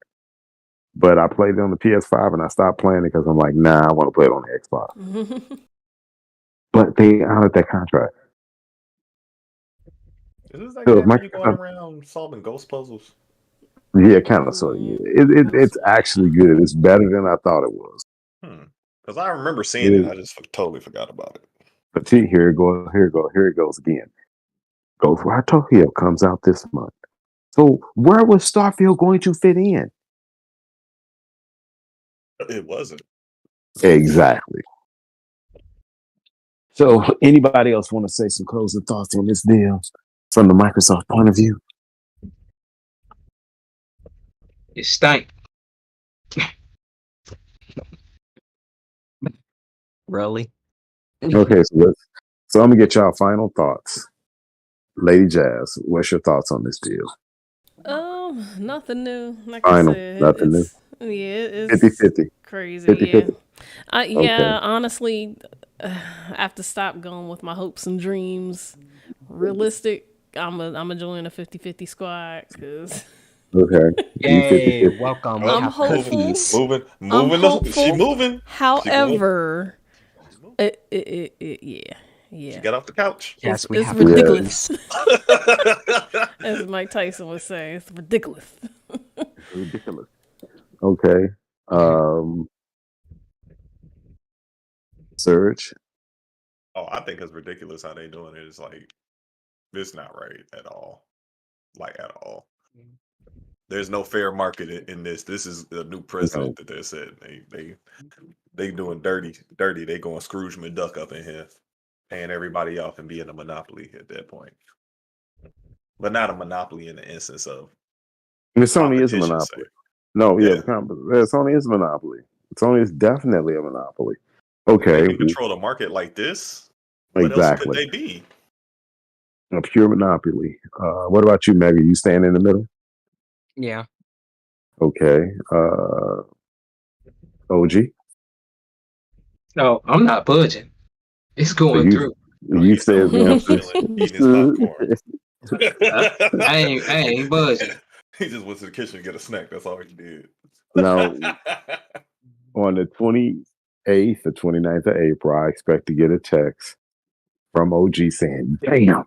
But I played it on the PS5 and I stopped playing it because I'm like, nah, I want to play it on the Xbox. But they honored that contract. Is this that game where you going around solving ghost puzzles? Yeah, kind of, sort of. Yeah. It's actually good. It's better than I thought it was. Because I remember seeing it. I just totally forgot about it. But see, here it goes again. Ghostwire Tokyo comes out this month. So where was Starfield going to fit in? It wasn't. Exactly. So anybody else want to say some closing thoughts on this deal from the Microsoft point of view? It stank. Really? Okay, so I'm gonna get y'all final thoughts. Lady Jazz, what's your thoughts on this deal? Nothing new. Like Final, I said, nothing new. Yeah, it's 50-50. crazy. 50-50. Yeah, Okay. honestly, I have to stop going with my hopes and dreams. Realistic, I'm a join a 50-50 squad because. Okay. Yay! Welcome. We I'm have hopeful. cookies. Moving. She moving. However, yeah. She got off the couch. Yes, we it's have ridiculous. As Mike Tyson would say, it's ridiculous. Ridiculous. Okay. Surge. Oh, I think it's ridiculous how they doing it. It's like, it's not right at all. Like, at all. There's no fair market in this. This is a new precedent that they're setting. They doing dirty. They going Scrooge McDuck up in here, paying everybody off and being a monopoly at that point. But not a monopoly in the instance of Sony is a monopoly. Say. No, yeah, Sony is a monopoly. Sony is definitely a monopoly. Okay. They can control the market like this. What else could they be? A pure monopoly. What about you, Maggie? You stand in the middle? Yeah. Okay. OG? No, I'm not budging. It's going through. You said I ain't budging. He just went to the kitchen to get a snack. That's all he did. Now, on the 28th or 29th of April, I expect to get a text from OG saying, damn.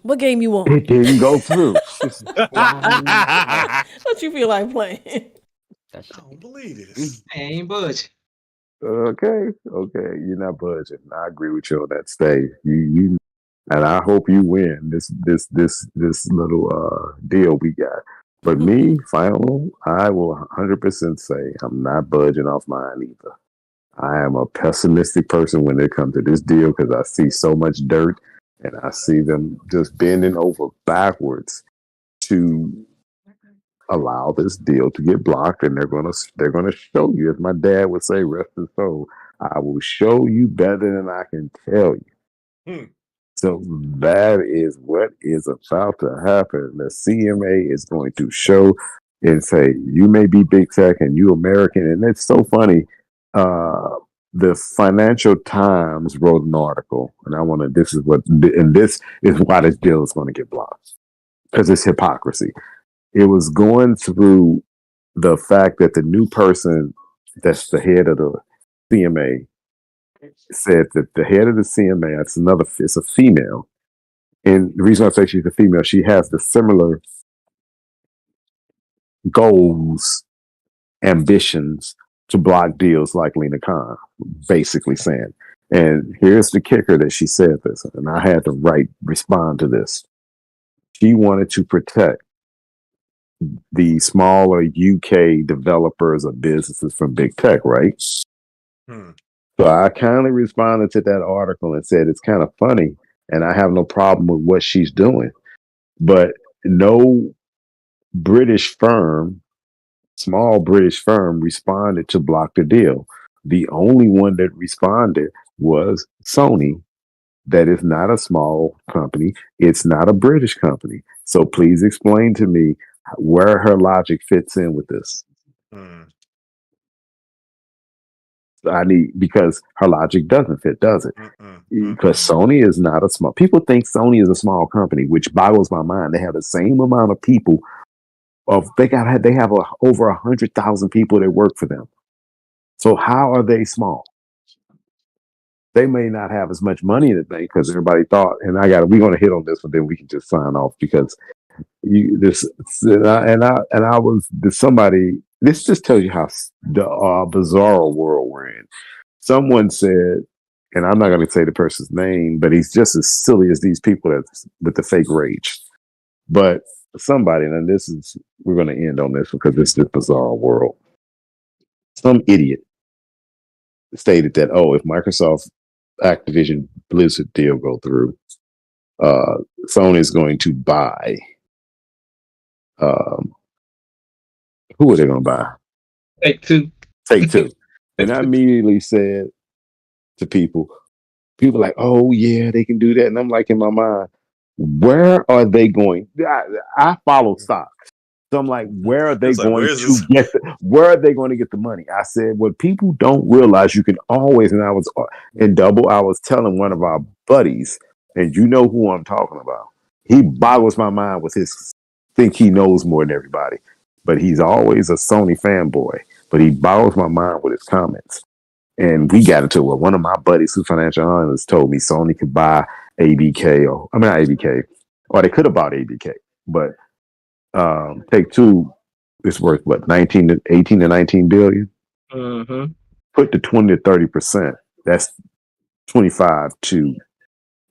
What game you want? It didn't go through. What you feel like playing? I don't believe this. I ain't budging. Okay, you're not budging. I agree with you on that. Stay. You, and I hope you win this little deal we got. But me, final, I will 100% say I'm not budging off mine either. I am a pessimistic person when it comes to this deal because I see so much dirt and I see them just bending over backwards to allow this deal to get blocked, and they're gonna show you, as my dad would say, rest his soul. I will show you better than I can tell you. Hmm. So that is what is about to happen. The CMA is going to show and say, you may be big tech and you American. And it's so funny. The Financial Times wrote an article, and this is why this deal is going to get blocked. Because it's hypocrisy. It was going through the fact that the new person that's the head of the CMA said that the head of the CMA, it's a female. And the reason I say she's a female, she has the similar goals, ambitions to block deals like Lena Khan, basically saying. And here's the kicker that she said this, and I had to respond to this. She wanted to protect the smaller UK developers or businesses from big tech, right? Hmm. So I kindly responded to that article and said it's kind of funny, and I have no problem with what she's doing. But no small British firm responded to block the deal. The only one that responded was Sony. That is not a small company. It's not a British company. So please explain to me where her logic fits in with this. Hmm. Because her logic doesn't fit, does it? Because Sony is not a small. People think Sony is a small company, which boggles my mind. They have the same amount of people. They have over 100,000 people that work for them. So how are they small? They may not have as much money in the bank because everybody thought. And we're going to hit on this one, then we can just sign off because somebody. This just tells you how the bizarre world we're in. Someone said, and I'm not going to say the person's name, but he's just as silly as these people with the fake rage. But somebody, and we're going to end on this because this is the bizarre world. Some idiot stated that, if Microsoft Activision Blizzard deal go through, Sony is going to buy. Who are they going to buy? Take two. And I immediately said to people like, oh yeah, they can do that. And I'm like, in my mind, where are they going? I follow stocks. So I'm like, where are they going to get the money? I said, what people don't realize, you can always, and I was in Double, I was telling one of our buddies, and you know who I'm talking about. He boggles my mind with his think he knows more than everybody. But he's always a Sony fanboy. But he boggles my mind with his comments. And we got into it. One of my buddies who's financial analysts told me Sony could buy ABK, not ABK, or they could have bought ABK. But Take Two is worth what, 18 to 19 billion? Mm-hmm. Put the 20 to 30%. That's 25 to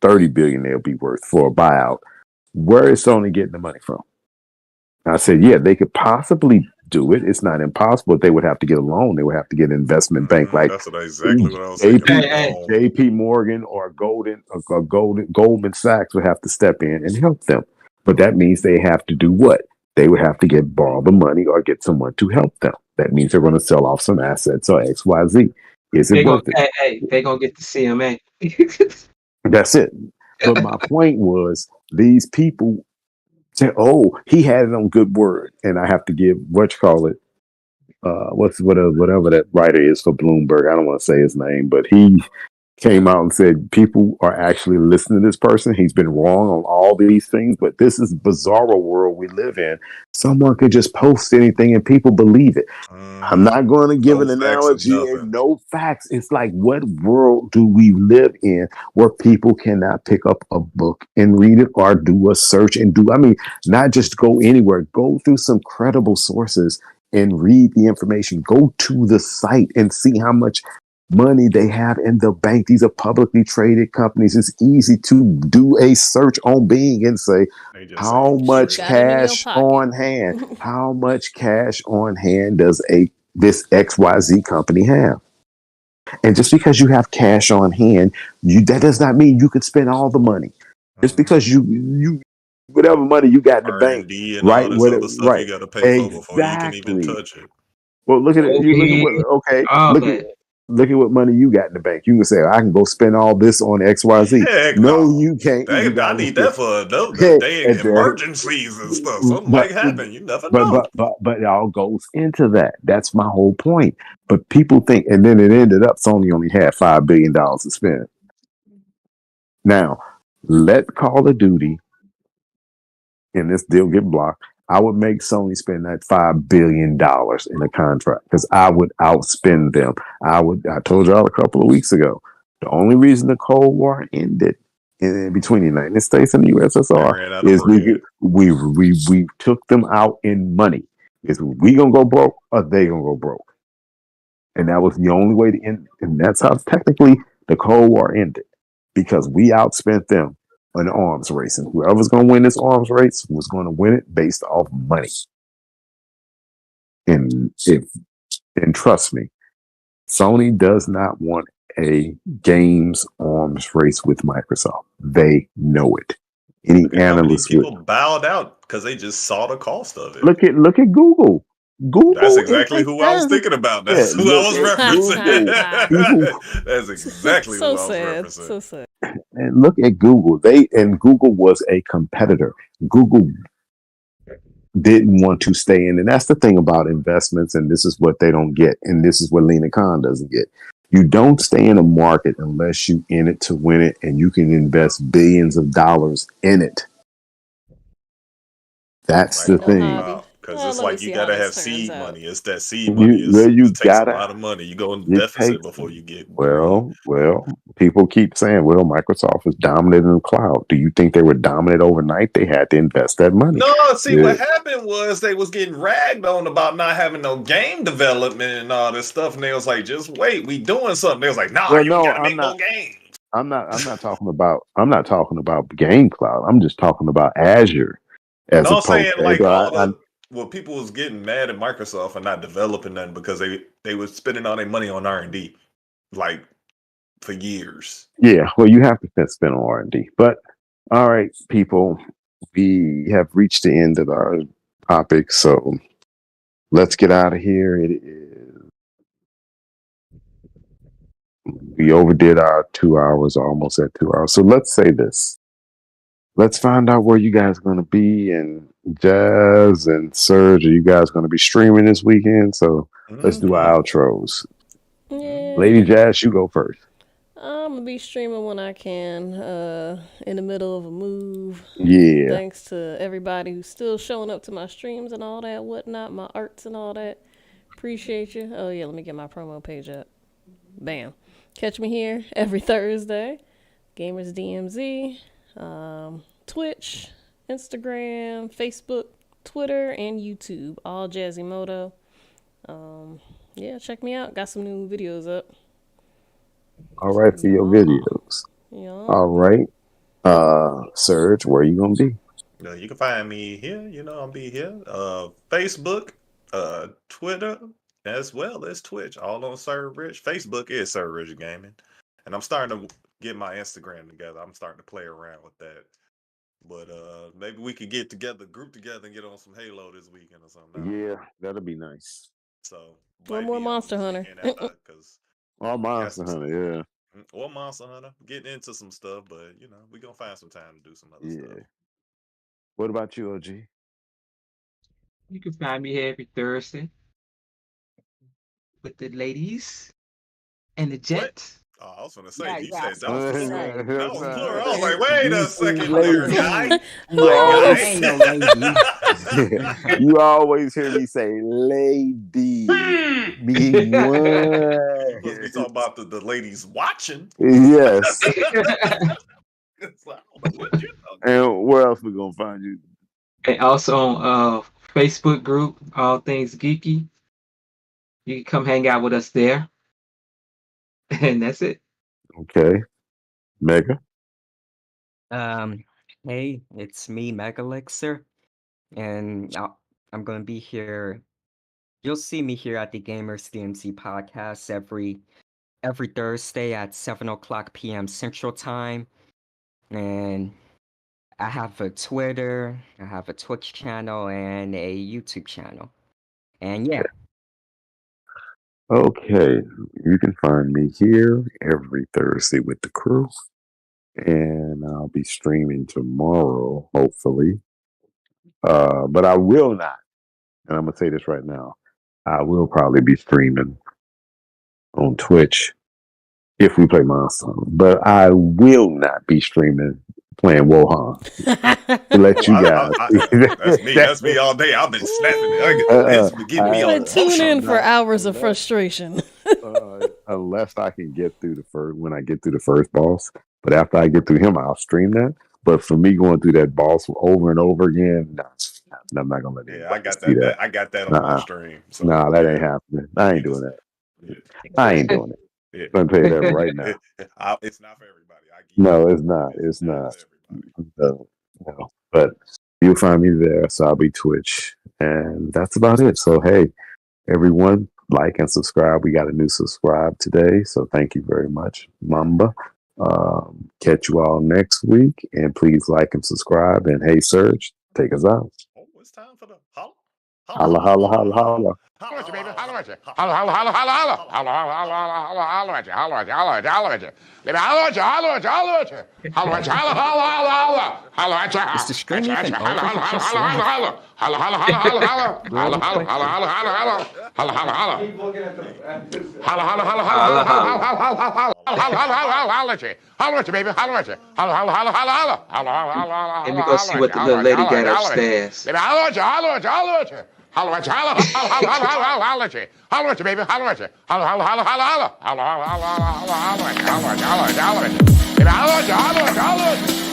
30 billion they'll be worth for a buyout. Where is Sony getting the money from? I said, yeah, they could possibly do it. It's not impossible. They would have to get a loan. They would have to get an investment bank like that's exactly what I was thinking. JP Morgan or Goldman Sachs would have to step in and help them. But that means they have to do what? They would have to borrow the money or get someone to help them. That means they're going to sell off some assets or XYZ. Is it worth it? They're going to get the CMA. That's it. But my point was, these people say, he had it on good word. And I have to give, whatever that writer is for Bloomberg. I don't want to say his name, but he came out and said people are actually listening to this person. He's been wrong on all these things, but this is bizarre world we live in. Someone could just post anything and people believe it. I'm not going to give an analogy and no facts. It's like, what world do we live in where people cannot pick up a book and read it or do a search and not just go anywhere, go through some credible sources and read the information. Go to the site and see how much money they have in the bank. These are publicly traded companies. It's easy to do a search on Bing and say, They just how say much straight. Got them in your cash pocket. on hand? How much cash on hand does this XYZ company have? And just because you have cash on hand, that does not mean you could spend all the money. Just because you whatever money you got in the bank, R&D and right? all this other stuff Right. you got to pay for before you can even Exactly. touch it. Well, look at it. You look at what. Okay, all look that. at what money you got in the bank. You can say, I can go spend all this on XYZ. Heck No, no. you can't. You I got need that for the day and emergencies and stuff. Something but might happen. You never but know. but it all goes into that. That's my whole point. But people think, and then it ended up Sony only had $5 billion to spend. Now, let Call of Duty and this deal get blocked. I would make Sony spend that $5 billion in a contract because I would outspend them. I told y'all a couple of weeks ago. The only reason the Cold War ended between the United States and the They USSR ran out of is bread. we took them out in money. Is we gonna go broke or they gonna go broke? And that was the only way to end. And that's how technically the Cold War ended because we outspent them an arms race, and whoever's going to win this arms race was going to win it based off money. And trust me, Sony does not want a games arms race with Microsoft. They know it. Any Look at how many analyst people bowed out because they just saw the cost of it. look at Google. Google. That's exactly who I was thinking about. That's who I was referencing. That's exactly So who I was sad. referencing. So sad. And look at Google. Google was a competitor. Google didn't want to stay in. And that's the thing about investments. And this is what they don't get. And this is what Lena Khan doesn't get. You don't stay in a market unless you in it to win it and you can invest billions of dollars in it. That's the thing. Because Well, it's let like me you see how gotta this have turns seed out. money. It's that seed money. It takes a lot of money. You go in deficit before you get well, people keep saying, well, Microsoft is dominant in the cloud. Do you think they were dominant overnight? They had to invest that money. No, see what happened was they was getting ragged on about not having no game development and all this stuff, and they was like, just wait, we doing something. They was like, nah, you gotta make more games. I'm not talking about Game Cloud. I'm just talking about Azure. I'm saying like well, people was getting mad at Microsoft for not developing nothing because they was spending all their money on R&D like for years. Yeah, well, you have to spend on R&D. But all right, people, we have reached the end of our topic, so let's get out of here. We overdid our 2 hours, almost at 2 hours. So let's say this. Let's find out where you guys are going to be. And Jazz and Serge, are you guys going to be streaming this weekend? So let's do our outros. Yeah. Lady Jazz, you go first. I'm going to be streaming when I can, in the middle of a move. Yeah. Thanks to everybody who's still showing up to my streams and all that, whatnot, my arts and all that. Appreciate you. Oh, yeah, let me get my promo page up. Bam. Catch me here every Thursday. Gamers DMZ. Twitch, Instagram, Facebook, Twitter, and YouTube. All Jazzymoto. Yeah, check me out. Got some new videos up. All right, for your videos. Yeah. All right. Serge, where you gonna be? You can find me here. I'll be here. Facebook, Twitter, as well as Twitch. All on Serge Rich. Facebook is Serge Rich Gaming. And I'm starting to get my Instagram together. I'm starting to play around with that. But maybe we could get together, group together, and get on some Halo this weekend or something. Yeah, that'll be nice. So one more Monster Hunter. Or Monster Hunter, yeah. Or Monster Hunter. Getting into some stuff, but we're gonna find some time to do some other stuff. What about you, OG? You can find me here every Thursday with the ladies and the Jets. Oh, I was gonna say, you yeah, said that was plural. right. That was plural. I was like, wait a second lady. there, guy. Ain't no lady. You always hear me say lady. Me one. You must be talking about the ladies watching. Yes. What you talking And where else we gonna find you? And also on Facebook group, All Things Geeky. You can come hang out with us there. And that's it. Okay. Mega. Um, hey, it's me, Megalixer, and I'm gonna be here. You'll see me here at the Gamers DMZ podcast every Thursday at 7 o'clock p.m. Central Time, and I have a Twitter, I have a Twitch channel, and a YouTube channel, and yeah. Okay. You can find me here every Thursday with the crew. And I'll be streaming tomorrow, hopefully. But I will not. And I'm gonna say this right now. I will probably be streaming on Twitch if we play Monster Hunter, but I will not be streaming playing Wohan. To let you guys. That's me all day. I've been snapping it. It's been getting me all Tune in emotional. for hours of frustration. Unless I can get through when I get through the first boss. But after I get through him, I'll stream that. But for me going through that boss over and over again, nah, I'm not gonna let it. Yeah, I got that. I got that on my stream. So, nah, that ain't happening. I ain't doing that. Yeah. I ain't doing it. Yeah. I'm gonna tell you that right now. It's not for everybody. No, it's not. It's not. No. But you'll find me there. So I'll be Twitch, and that's about it. So hey, everyone, like and subscribe. We got a new subscribe today, so thank you very much, Mamba. Catch you all next week, and please like and subscribe. And hey, Serge, take us out. Oh, it's time for the holla. Holla, holla, holla, holla. Holla at you, baby. Holla at you. Holla, holla, holla, holla, holla. Holla, holla, holla, holla, holla at you. Holla at you, holla at you, holla at you. Baby, holla at you, holla at you, holla at you. Holla at you, holla, holla, holla, holla. Holla at you. Is the stream even over? Holla, holla, holla, Just holla, laugh. holla. Holla, holla, holla, holla, holla. Really Holla, holla, quick. holla, holla, holla, holla. Holla, holla, holla. Holla, holla, holla, holla, Holla, holla, holla. holla, holla, holla. Holla, holla, holla, holla, holla at you. Holla at you, baby. Holla at you. Holla, holla, holla, holla, holla. Holla, holla, holla, holla. Let me go see what the little lady got upstairs. Baby, holla at you, holla at you, holla at you. Holla at you, holla, holla, holla, holla, holla, holla at you. Holla at you, baby, holla at you. Holla, holla, holla, holla, holla. Holla, holla, holla, holla, holla at you, holla at you, holla at you, holla at you. Baby, holla at you, holla at you, holla at you.